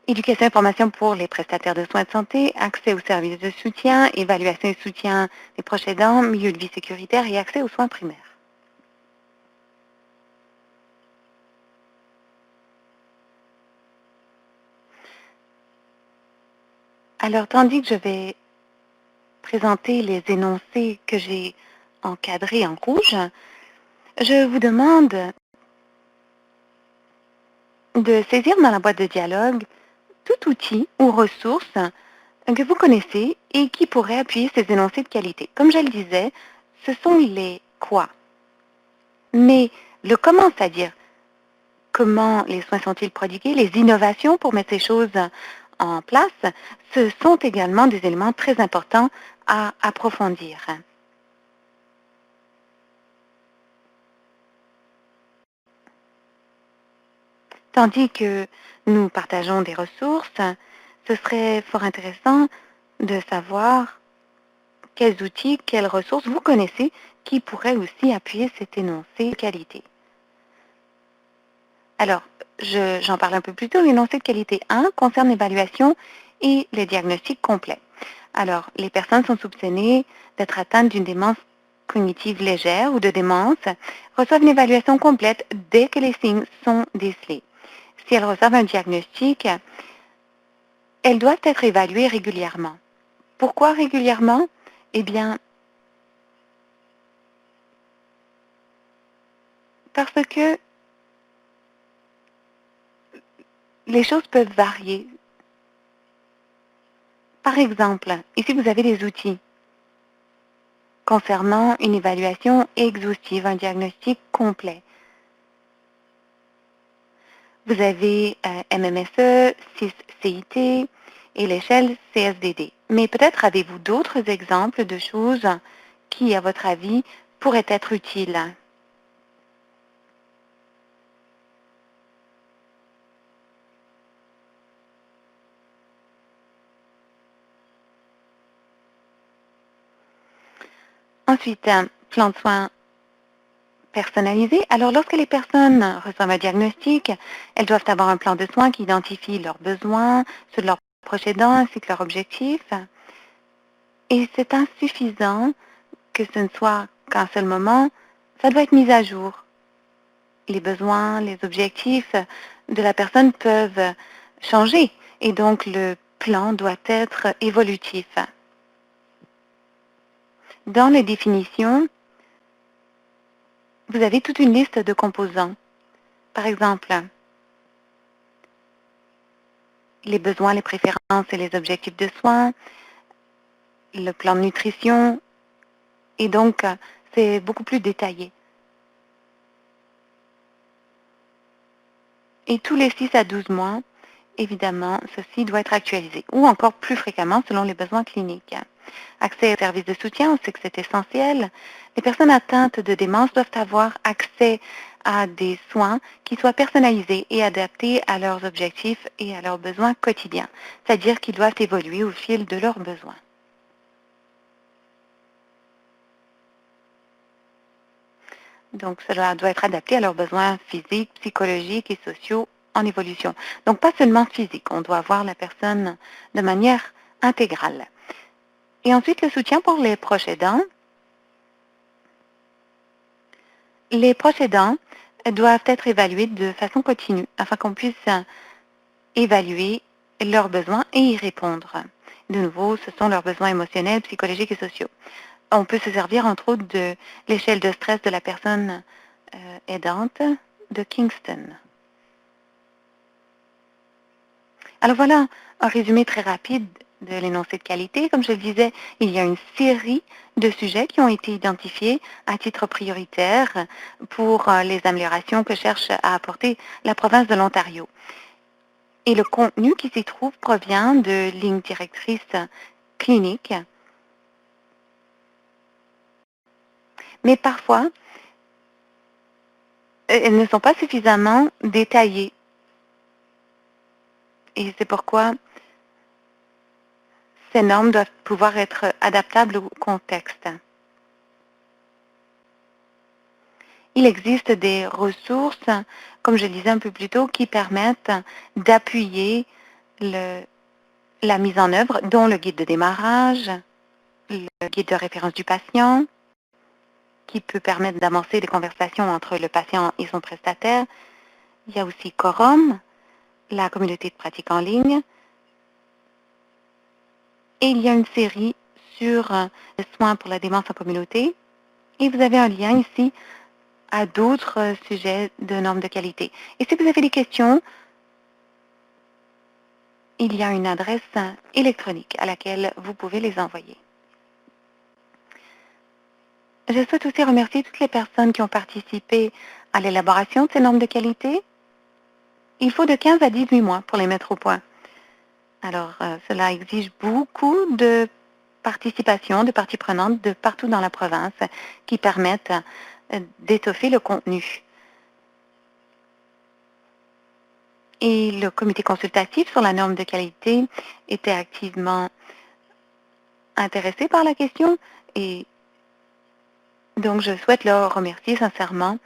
Éducation et formation pour les prestataires de soins de santé, accès aux services de soutien, évaluation et soutien des proches aidants, milieu de vie sécuritaire et accès aux soins primaires. Alors, tandis que je vais présenter les énoncés que j'ai encadrés en rouge, je vous demande de saisir dans la boîte de dialogue tout outil ou ressource que vous connaissez et qui pourraient appuyer ces énoncés de qualité. Comme je le disais, ce sont les quoi. Mais le comment, c'est-à-dire comment les soins sont-ils prodigués, les innovations pour mettre ces choses en place, ce sont également des éléments très importants à approfondir. Tandis que nous partageons des ressources, ce serait fort intéressant de savoir quels outils, quelles ressources vous connaissez qui pourraient aussi appuyer cet énoncé de qualité. Alors, j'en parle un peu plus tôt. L'énoncé de qualité 1 concerne l'évaluation et le diagnostic complet. Alors, les personnes sont soupçonnées d'être atteintes d'une démence cognitive légère ou de démence, reçoivent une évaluation complète dès que les signes sont décelés. Si elles reçoivent un diagnostic, elles doivent être évaluées régulièrement. Pourquoi régulièrement? Eh bien, parce que les choses peuvent varier. Par exemple, ici vous avez des outils concernant une évaluation exhaustive, un diagnostic complet. Vous avez MMSE, CIT et l'échelle CSDD. Mais peut-être avez-vous d'autres exemples de choses qui, à votre avis, pourraient être utiles. Ensuite, un plan de soins personnalisé. Alors, lorsque les personnes reçoivent un diagnostic, elles doivent avoir un plan de soins qui identifie leurs besoins, ceux de leurs proches aidants ainsi que leurs objectifs. Et c'est insuffisant que ce ne soit qu'un seul moment, ça doit être mis à jour. Les besoins, les objectifs de la personne peuvent changer et donc le plan doit être évolutif. Dans les définitions, vous avez toute une liste de composants. Par exemple, les besoins, les préférences et les objectifs de soins, le plan de nutrition, et donc c'est beaucoup plus détaillé. Et tous les 6 à 12 mois, évidemment, ceci doit être actualisé, ou encore plus fréquemment selon les besoins cliniques. Accès aux services de soutien, on sait que c'est essentiel. Les personnes atteintes de démence doivent avoir accès à des soins qui soient personnalisés et adaptés à leurs objectifs et à leurs besoins quotidiens, c'est-à-dire qu'ils doivent évoluer au fil de leurs besoins. Donc, cela doit être adapté à leurs besoins physiques, psychologiques et sociaux en évolution. Donc, pas seulement physique, on doit voir la personne de manière intégrale. Et ensuite, le soutien pour les proches aidants. Les proches aidants doivent être évalués de façon continue afin qu'on puisse évaluer leurs besoins et y répondre. De nouveau, ce sont leurs besoins émotionnels, psychologiques et sociaux. On peut se servir entre autres de l'échelle de stress de la personne aidante de Kingston. Alors voilà un résumé très rapide de l'énoncé de qualité. Comme je le disais, il y a une série de sujets qui ont été identifiés à titre prioritaire pour les améliorations que cherche à apporter la province de l'Ontario. Et le contenu qui s'y trouve provient de lignes directrices cliniques. Mais parfois, elles ne sont pas suffisamment détaillées. Et c'est pourquoi ces normes doivent pouvoir être adaptables au contexte. Il existe des ressources, comme je le disais un peu plus tôt, qui permettent d'appuyer la mise en œuvre, dont le guide de démarrage, le guide de référence du patient, qui peut permettre d'avancer des conversations entre le patient et son prestataire. Il y a aussi Quorum, la communauté de pratique en ligne. Et il y a une série sur les soins pour la démence en communauté. Et vous avez un lien ici à d'autres sujets de normes de qualité. Et si vous avez des questions, il y a une adresse électronique à laquelle vous pouvez les envoyer. Je souhaite aussi remercier toutes les personnes qui ont participé à l'élaboration de ces normes de qualité. Il faut de 15 à 18 mois pour les mettre au point. Alors, cela exige beaucoup de participation, de parties prenantes de partout dans la province qui permettent d'étoffer le contenu. Et le comité consultatif sur la norme de qualité était activement intéressé par la question et donc je souhaite leur remercier sincèrement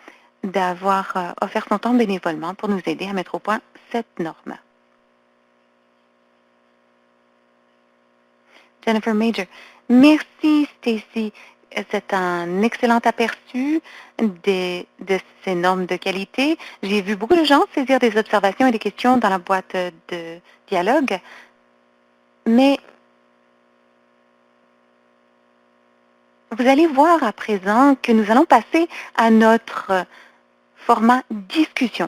d'avoir offert son temps bénévolement pour nous aider à mettre au point cette norme. Jennifer Major. Merci, Stacy. C'est un excellent aperçu de ces normes de qualité. J'ai vu beaucoup de gens saisir des observations et des questions dans la boîte de dialogue, mais vous allez voir à présent que nous allons passer à notre format discussion.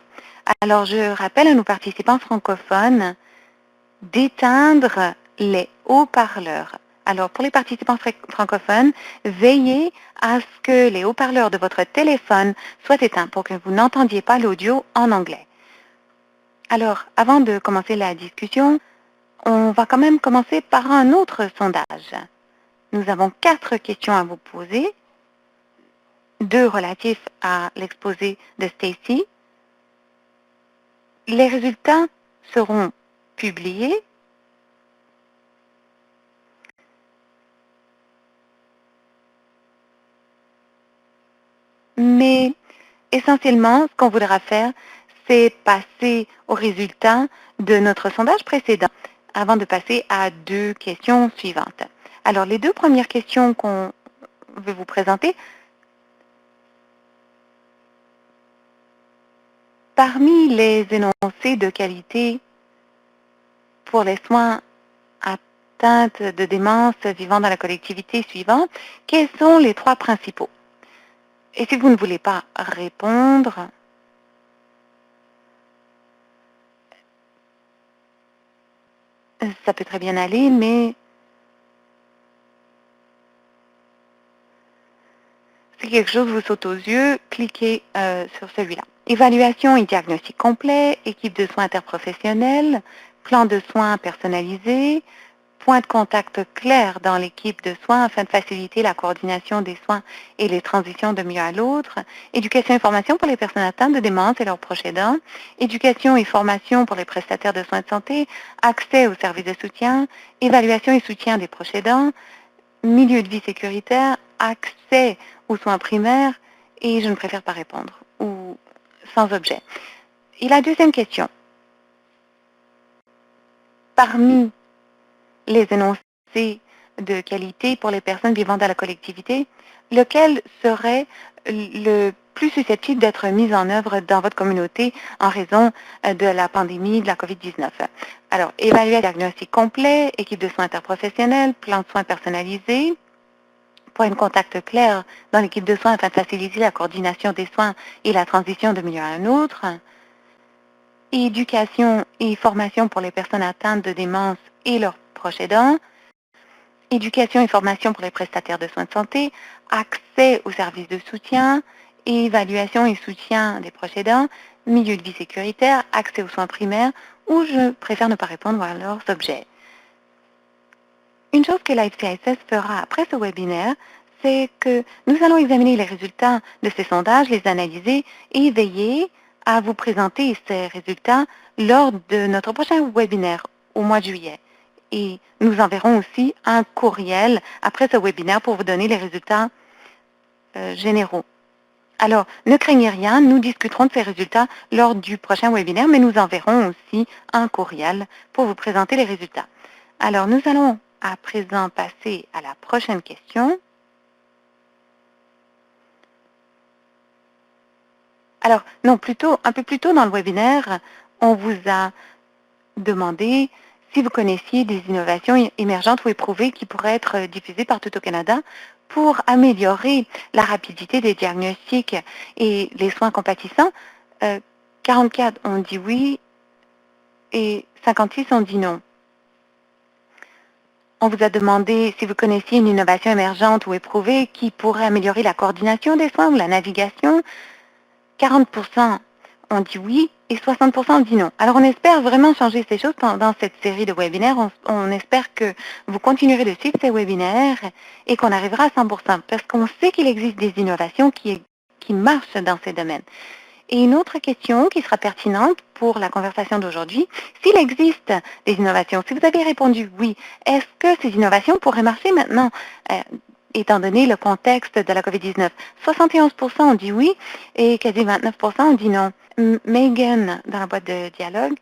Alors, je rappelle à nos participants francophones d'éteindre les haut-parleurs. Alors, pour les participants francophones, veillez à ce que les haut-parleurs de votre téléphone soient éteints pour que vous n'entendiez pas l'audio en anglais. Alors, avant de commencer la discussion, on va quand même commencer par un autre sondage. Nous avons 4 questions à vous poser, 2 relatifs à l'exposé de Stacy. Les résultats seront publiés mais essentiellement, ce qu'on voudra faire, c'est passer aux résultats de notre sondage précédent avant de passer à 2 questions suivantes. Alors, les 2 premières questions qu'on veut vous présenter, parmi les énoncés de qualité pour les soins atteintes de démence vivant dans la collectivité suivante, quels sont les 3 principaux? Et si vous ne voulez pas répondre, ça peut très bien aller, mais si quelque chose vous saute aux yeux, cliquez sur celui-là. Évaluation et diagnostic complet, équipe de soins interprofessionnelle, plan de soins personnalisé, point de contact clair dans l'équipe de soins afin de faciliter la coordination des soins et les transitions d'un milieu à l'autre, éducation et formation pour les personnes atteintes de démence et leurs proches aidants, éducation et formation pour les prestataires de soins de santé, accès aux services de soutien, évaluation et soutien des proches aidants, milieu de vie sécuritaire, accès aux soins primaires, et je ne préfère pas répondre, ou sans objet. Et la deuxième question. Parmi les énoncés de qualité pour les personnes vivant dans la collectivité, lequel serait le plus susceptible d'être mis en œuvre dans votre communauté en raison de la pandémie de la COVID-19. Alors, évaluer un diagnostic complet, équipe de soins interprofessionnels, plan de soins personnalisé, point de contact clair dans l'équipe de soins afin de faciliter la coordination des soins et la transition d'un milieu à un autre, éducation et formation pour les personnes atteintes de démence et leurs proches aidants, éducation et formation pour les prestataires de soins de santé, accès aux services de soutien, évaluation et soutien des proches aidants, milieu de vie sécuritaire, accès aux soins primaires, ou je préfère ne pas répondre à leurs objets. Une chose que l'IFCISS fera après ce webinaire, c'est que nous allons examiner les résultats de ces sondages, les analyser et veiller à vous présenter ces résultats lors de notre prochain webinaire au mois de juillet. Et nous enverrons aussi un courriel après ce webinaire pour vous donner les résultats généraux. Alors, ne craignez rien, nous discuterons de ces résultats lors du prochain webinaire, mais nous enverrons aussi un courriel pour vous présenter les résultats. Alors, nous allons à présent passer à la prochaine question. Alors, non, un peu plus tôt dans le webinaire, on vous a demandé si vous connaissiez des innovations émergentes ou éprouvées qui pourraient être diffusées partout au Canada pour améliorer la rapidité des diagnostics et les soins compatissants. 44 ont dit oui et 56 ont dit non. On vous a demandé si vous connaissiez une innovation émergente ou éprouvée qui pourrait améliorer la coordination des soins ou la navigation. 40% ont dit oui et 60% ont dit non. Alors, on espère vraiment changer ces choses pendant cette série de webinaires. On espère que vous continuerez de suivre ces webinaires et qu'on arrivera à 100% parce qu'on sait qu'il existe des innovations qui marchent dans ces domaines. Et une autre question qui sera pertinente pour la conversation d'aujourd'hui, s'il existe des innovations, si vous avez répondu oui, est-ce que ces innovations pourraient marcher maintenant, étant donné le contexte de la COVID-19? 71% ont dit oui et quasi 29% ont dit non. Megan, dans la boîte de dialogue,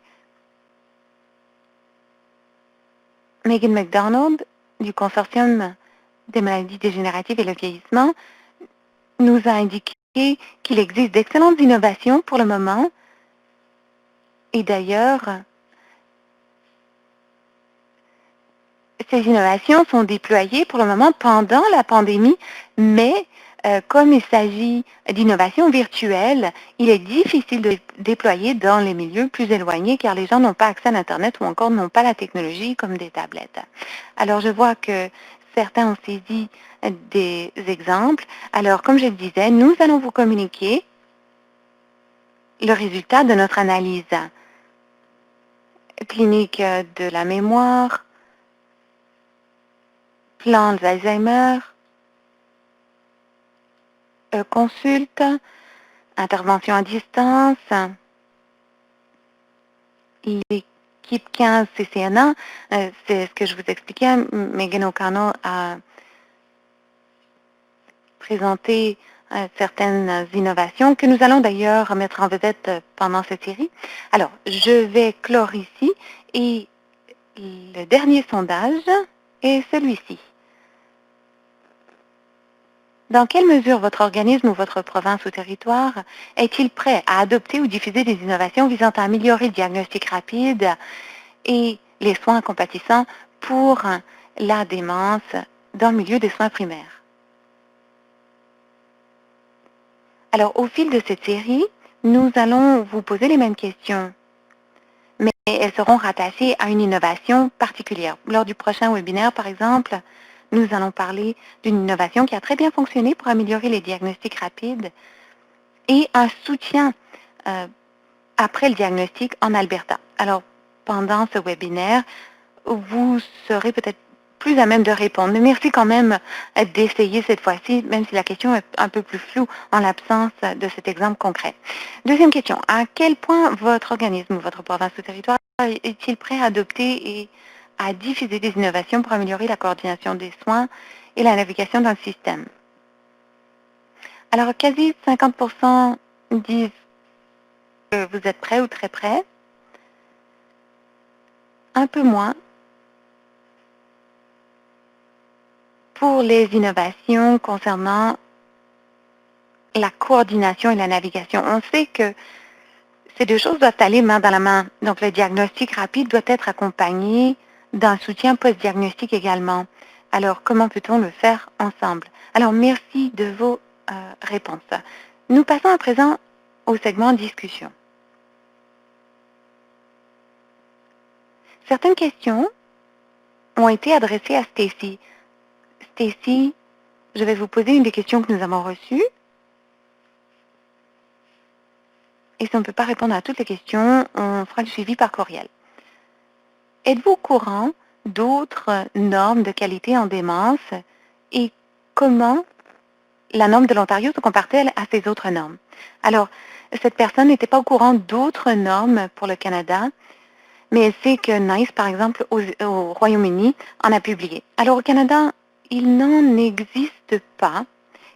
Megan McDonald, du Consortium des maladies dégénératives et le vieillissement, nous a indiqué qu'il existe d'excellentes innovations pour le moment. Et d'ailleurs, ces innovations sont déployées pour le moment pendant la pandémie, mais comme il s'agit d'innovations virtuelles, il est difficile de déployer dans les milieux plus éloignés car les gens n'ont pas accès à l'Internet ou encore n'ont pas la technologie comme des tablettes. Alors, je vois que certains ont saisi des exemples. Alors, comme je le disais, nous allons vous communiquer le résultat de notre analyse clinique de la mémoire, plan d'Alzheimer, consulte, intervention à distance, l'équipe 15 CCNA, c'est ce que je vous expliquais. Megan O'Connell a présenté certaines innovations que nous allons d'ailleurs mettre en vedette pendant cette série. Alors, je vais clore ici et le dernier sondage est celui-ci. Dans quelle mesure votre organisme ou votre province ou territoire est-il prêt à adopter ou diffuser des innovations visant à améliorer le diagnostic rapide et les soins compatissants pour la démence dans le milieu des soins primaires? Alors, au fil de cette série, nous allons vous poser les mêmes questions, mais elles seront rattachées à une innovation particulière. Lors du prochain webinaire, par exemple, nous allons parler d'une innovation qui a très bien fonctionné pour améliorer les diagnostics rapides et un soutien après le diagnostic en Alberta. Alors, pendant ce webinaire, vous serez peut-être plus à même de répondre. Mais merci quand même d'essayer cette fois-ci, même si la question est un peu plus floue en l'absence de cet exemple concret. Deuxième question, à quel point votre organisme ou votre province ou territoire est-il prêt à adopter et à diffuser des innovations pour améliorer la coordination des soins et la navigation dans le système? Alors, quasi 50% disent que vous êtes prêt ou très prêt. Un peu moins pour les innovations concernant la coordination et la navigation. On sait que ces deux choses doivent aller main dans la main. Donc, le diagnostic rapide doit être accompagné d'un soutien post-diagnostic également. Alors, comment peut-on le faire ensemble? Alors, merci de vos réponses. Nous passons à présent au segment discussion. Certaines questions ont été adressées à Stacy. Stacy, je vais vous poser une des questions que nous avons reçues. Et si on ne peut pas répondre à toutes les questions, on fera le suivi par courriel. Êtes-vous au courant d'autres normes de qualité en démence et comment la norme de l'Ontario se compare-t-elle à ces autres normes? Alors, cette personne n'était pas au courant d'autres normes pour le Canada, mais elle sait que NICE, par exemple, au Royaume-Uni, en a publié. Alors, au Canada, il n'en existe pas.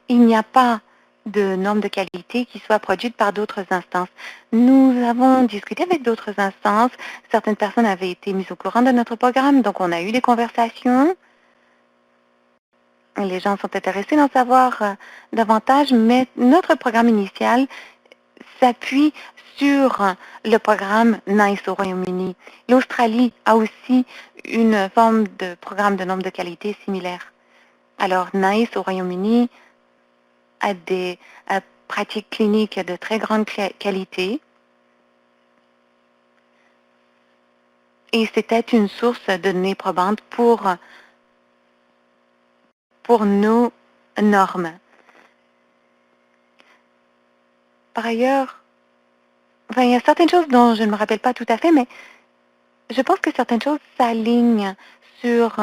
Il n'y a pas de normes de qualité qui soient produites par d'autres instances. Nous avons discuté avec d'autres instances. Certaines personnes avaient été mises au courant de notre programme, donc on a eu des conversations. Les gens sont intéressés d'en savoir davantage, mais notre programme initial s'appuie sur le programme NICE au Royaume-Uni. L'Australie a aussi une forme de programme de normes de qualité similaire. Alors, NICE au Royaume-Uni a des pratiques cliniques de très grande qualité. Et c'était une source de données probantes pour pour nos normes. Par ailleurs, enfin, il y a certaines choses dont je ne me rappelle pas tout à fait, mais je pense que certaines choses s'alignent sur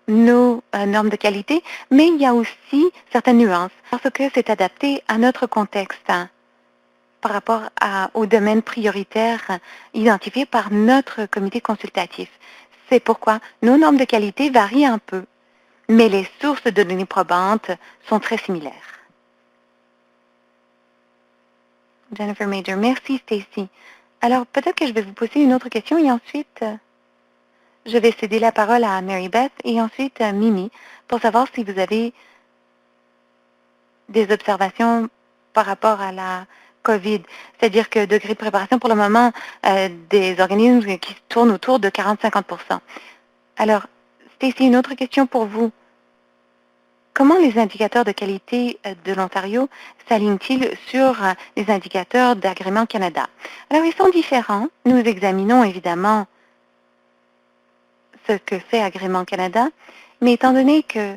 nos normes de qualité, mais il y a aussi certaines nuances parce que c'est adapté à notre contexte par rapport aux domaines prioritaires identifiés par notre comité consultatif. C'est pourquoi nos normes de qualité varient un peu, mais les sources de données probantes sont très similaires. Jennifer Major, merci Stacy. Alors peut-être que je vais vous poser une autre question et ensuite je vais céder la parole à Mary Beth et ensuite à Mimi pour savoir si vous avez des observations par rapport à la COVID. C'est-à-dire que degré de préparation pour le moment des organismes qui tournent autour de 40-50%. Alors, Stacy, une autre question pour vous. Comment les indicateurs de qualité de l'Ontario s'alignent-ils sur les indicateurs d'Agrément Canada? Alors, ils sont différents. Nous examinons évidemment ce que fait Agrément Canada, mais étant donné que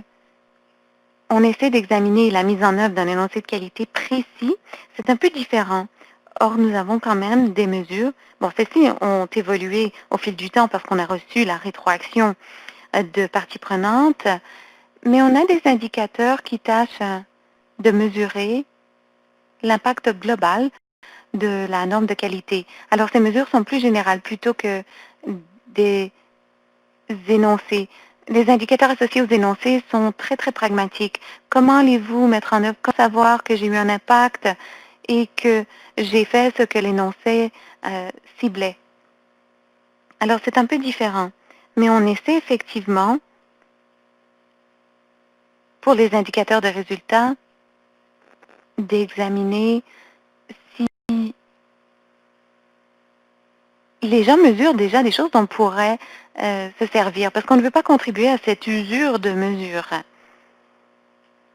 on essaie d'examiner la mise en œuvre d'un énoncé de qualité précis, c'est un peu différent. Or, nous avons quand même des mesures. Bon, celles-ci ont évolué au fil du temps parce qu'on a reçu la rétroaction de parties prenantes, mais on a des indicateurs qui tâchent de mesurer l'impact global de la norme de qualité. Alors, ces mesures sont plus générales plutôt que des énoncés. Les indicateurs associés aux énoncés sont très, très pragmatiques. Comment allez-vous mettre en œuvre, comment savoir que j'ai eu un impact et que j'ai fait ce que l'énoncé ciblait? Alors, c'est un peu différent, mais on essaie effectivement, pour les indicateurs de résultats, d'examiner si les gens mesurent déjà des choses dont on pourrait se servir, parce qu'on ne veut pas contribuer à cette usure de mesures.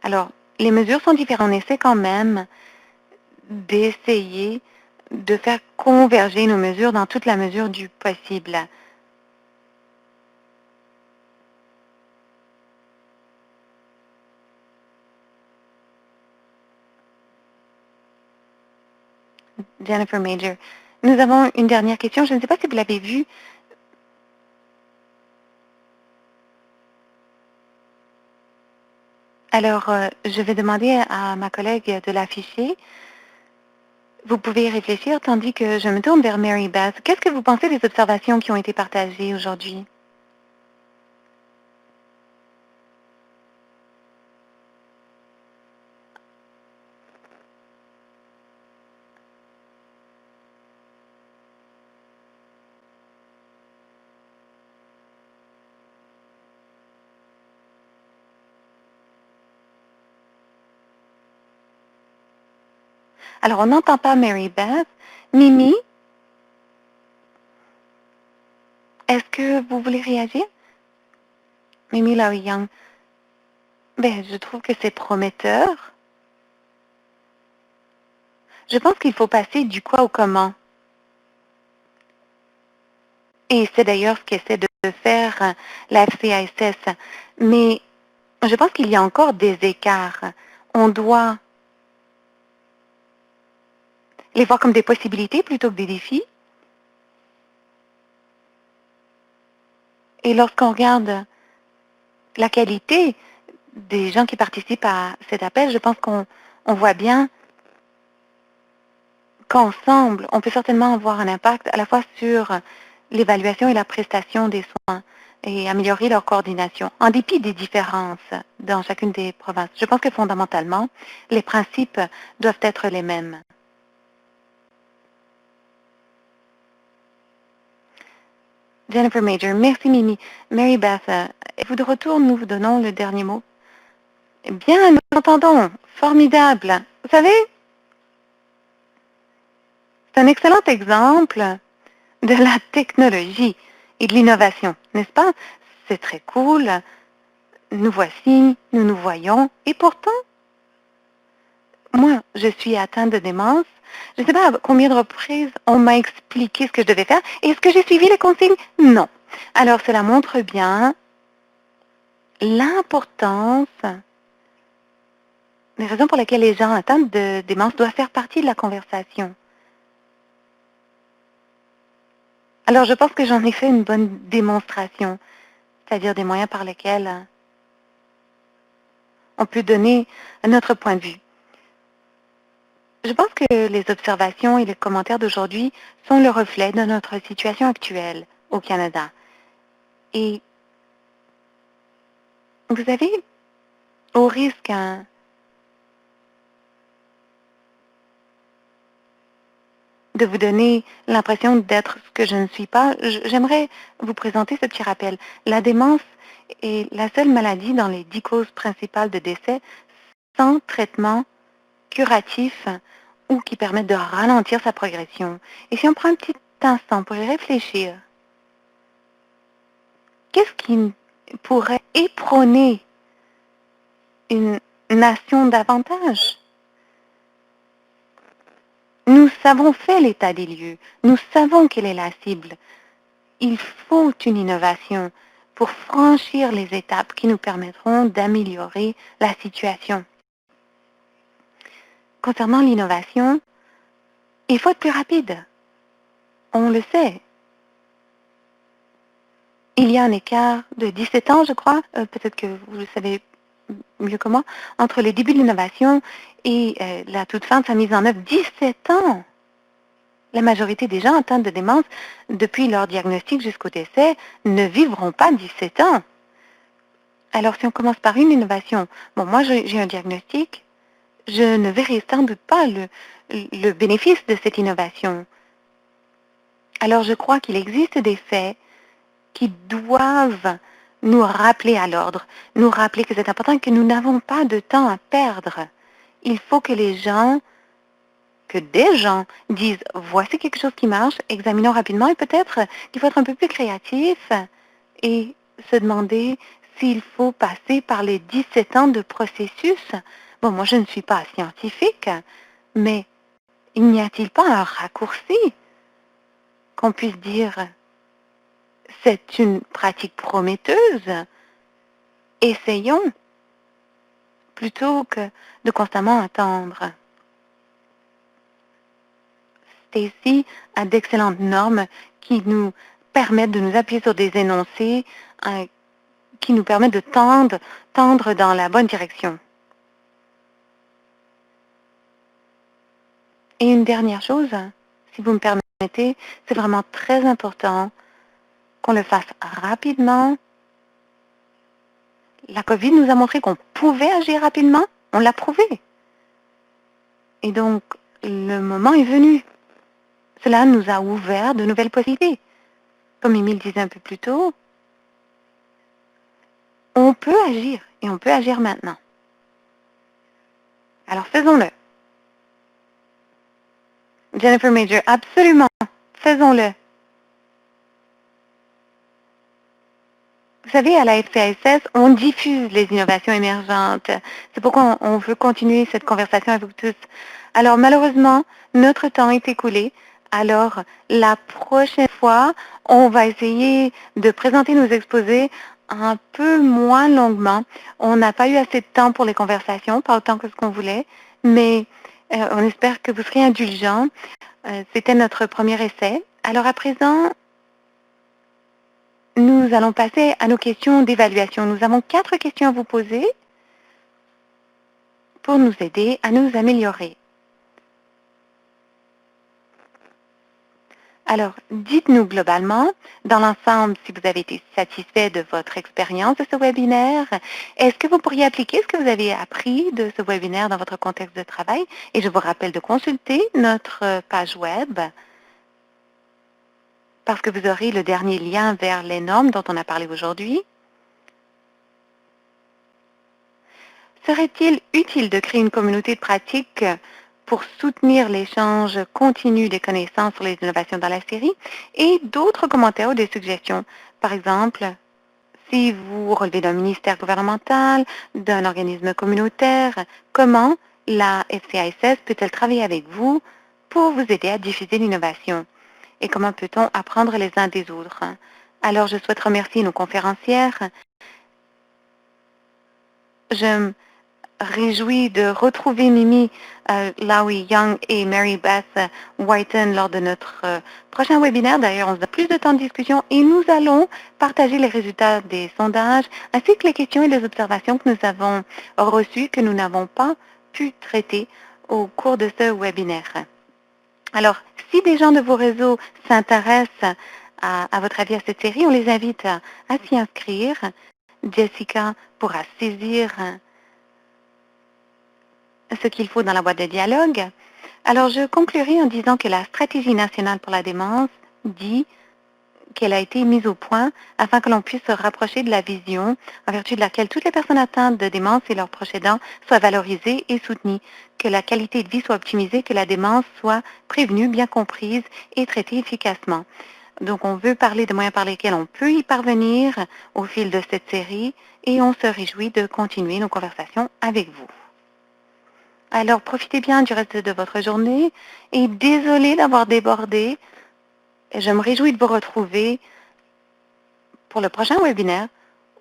Alors, les mesures sont différentes. On essaie quand même d'essayer de faire converger nos mesures dans toute la mesure du possible. Jennifer Major. Nous avons une dernière question. Je ne sais pas si vous l'avez vue. Alors, je vais demander à ma collègue de l'afficher. Vous pouvez y réfléchir tandis que je me tourne vers Mary Beth. Qu'est-ce que vous pensez des observations qui ont été partagées aujourd'hui? Alors, on n'entend pas Mary Beth. Mimi, est-ce que vous voulez réagir? Mimi Larry Young. Ben, je trouve que c'est prometteur. Je pense qu'il faut passer du quoi au comment. Et c'est d'ailleurs ce qu'essaie de faire la FCISS. Mais je pense qu'il y a encore des écarts. On doit les voir comme des possibilités plutôt que des défis. Et lorsqu'on regarde la qualité des gens qui participent à cet appel, je pense qu'on voit bien qu'ensemble, on peut certainement avoir un impact à la fois sur l'évaluation et la prestation des soins et améliorer leur coordination, en dépit des différences dans chacune des provinces. Je pense que fondamentalement, les principes doivent être les mêmes. Jennifer Major, merci Mimi. Mary Beth, êtes-vous de retour? Nous vous donnons le dernier mot. Bien, nous entendons. Formidable. Vous savez, c'est un excellent exemple de la technologie et de l'innovation, n'est-ce pas? C'est très cool. Nous voici, nous nous voyons. Et pourtant, moi, je suis atteinte de démence. Je ne sais pas à combien de reprises on m'a expliqué ce que je devais faire. Est-ce que j'ai suivi les consignes? Non. Alors, cela montre bien l'importance les raisons pour lesquelles les gens atteints de démence doivent faire partie de la conversation. Alors, je pense que j'en ai fait une bonne démonstration, c'est-à-dire des moyens par lesquels on peut donner notre point de vue. Je pense que les observations et les commentaires d'aujourd'hui sont le reflet de notre situation actuelle au Canada. Et vous avez, au risque de vous donner l'impression d'être ce que je ne suis pas, j'aimerais vous présenter ce petit rappel. La démence est la seule maladie dans les 10 causes principales de décès sans traitement curatif ou qui permettent de ralentir sa progression. Et si on prend un petit instant pour y réfléchir, qu'est-ce qui pourrait éperonner une nation davantage? Nous avons fait l'état des lieux. Nous savons quelle est la cible. Il faut une innovation pour franchir les étapes qui nous permettront d'améliorer la situation. Concernant l'innovation, il faut être plus rapide. On le sait. Il y a un écart de 17 ans, je crois, peut-être que vous le savez mieux que moi, entre les débuts de l'innovation et la toute fin de sa mise en œuvre. 17 ans! La majorité des gens atteints de démence, depuis leur diagnostic jusqu'au décès, ne vivront pas 17 ans. Alors, si on commence par une innovation, bon, moi, j'ai un diagnostic, je ne verrai sans doute pas le bénéfice de cette innovation. Alors, je crois qu'il existe des faits qui doivent nous rappeler à l'ordre, nous rappeler que c'est important et que nous n'avons pas de temps à perdre. Il faut que les gens, que des gens disent, voici quelque chose qui marche, examinons rapidement et peut-être qu'il faut être un peu plus créatif et se demander s'il faut passer par les 17 ans de processus. Bon, moi, je ne suis pas scientifique, mais il n'y a-t-il pas un raccourci qu'on puisse dire c'est une pratique prometteuse. Essayons plutôt que de constamment attendre. Stacy a d'excellentes normes qui nous permettent de nous appuyer sur des énoncés qui nous permettent de tendre dans la bonne direction. Et une dernière chose, si vous me permettez, c'est vraiment très important qu'on le fasse rapidement. La COVID nous a montré qu'on pouvait agir rapidement. On l'a prouvé. Et donc, le moment est venu. Cela nous a ouvert de nouvelles possibilités. Comme Émile disait un peu plus tôt, on peut agir et on peut agir maintenant. Alors faisons-le. Jennifer Major, absolument, faisons-le. Vous savez, à la FCSS, on diffuse les innovations émergentes. C'est pourquoi on veut continuer cette conversation avec vous tous. Alors malheureusement, notre temps est écoulé. Alors la prochaine fois, on va essayer de présenter nos exposés un peu moins longuement. On n'a pas eu assez de temps pour les conversations, pas autant que ce qu'on voulait, mais on espère que vous serez indulgents. C'était notre premier essai. Alors à présent, nous allons passer à nos questions d'évaluation. Nous avons 4 questions à vous poser pour nous aider à nous améliorer. Alors, dites-nous globalement, dans l'ensemble, si vous avez été satisfait de votre expérience de ce webinaire, est-ce que vous pourriez appliquer ce que vous avez appris de ce webinaire dans votre contexte de travail? Et je vous rappelle de consulter notre page web parce que vous aurez le dernier lien vers les normes dont on a parlé aujourd'hui. Serait-il utile de créer une communauté de pratique pour soutenir l'échange continu des connaissances sur les innovations dans la série et d'autres commentaires ou des suggestions? Par exemple, si vous relevez d'un ministère gouvernemental, d'un organisme communautaire, comment la FCISS peut-elle travailler avec vous pour vous aider à diffuser l'innovation? Et comment peut-on apprendre les uns des autres? Alors, je souhaite remercier nos conférencières. Je réjouis de retrouver Mimi Lowy Young et Mary Beth Whiten lors de notre prochain webinaire. D'ailleurs, on a plus de temps de discussion et nous allons partager les résultats des sondages ainsi que les questions et les observations que nous avons reçues, que nous n'avons pas pu traiter au cours de ce webinaire. Alors, si des gens de vos réseaux s'intéressent à votre avis à cette série, on les invite à s'y inscrire. Jessica pourra saisir ce qu'il faut dans la boîte de dialogue. Alors, je conclurai en disant que la stratégie nationale pour la démence dit qu'elle a été mise au point afin que l'on puisse se rapprocher de la vision en vertu de laquelle toutes les personnes atteintes de démence et leurs proches aidants soient valorisées et soutenues, que la qualité de vie soit optimisée, que la démence soit prévenue, bien comprise et traitée efficacement. Donc, on veut parler de moyens par lesquels on peut y parvenir au fil de cette série et on se réjouit de continuer nos conversations avec vous. Alors, profitez bien du reste de votre journée et désolé d'avoir débordé. Je me réjouis de vous retrouver pour le prochain webinaire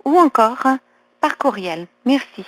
ou encore par courriel. Merci.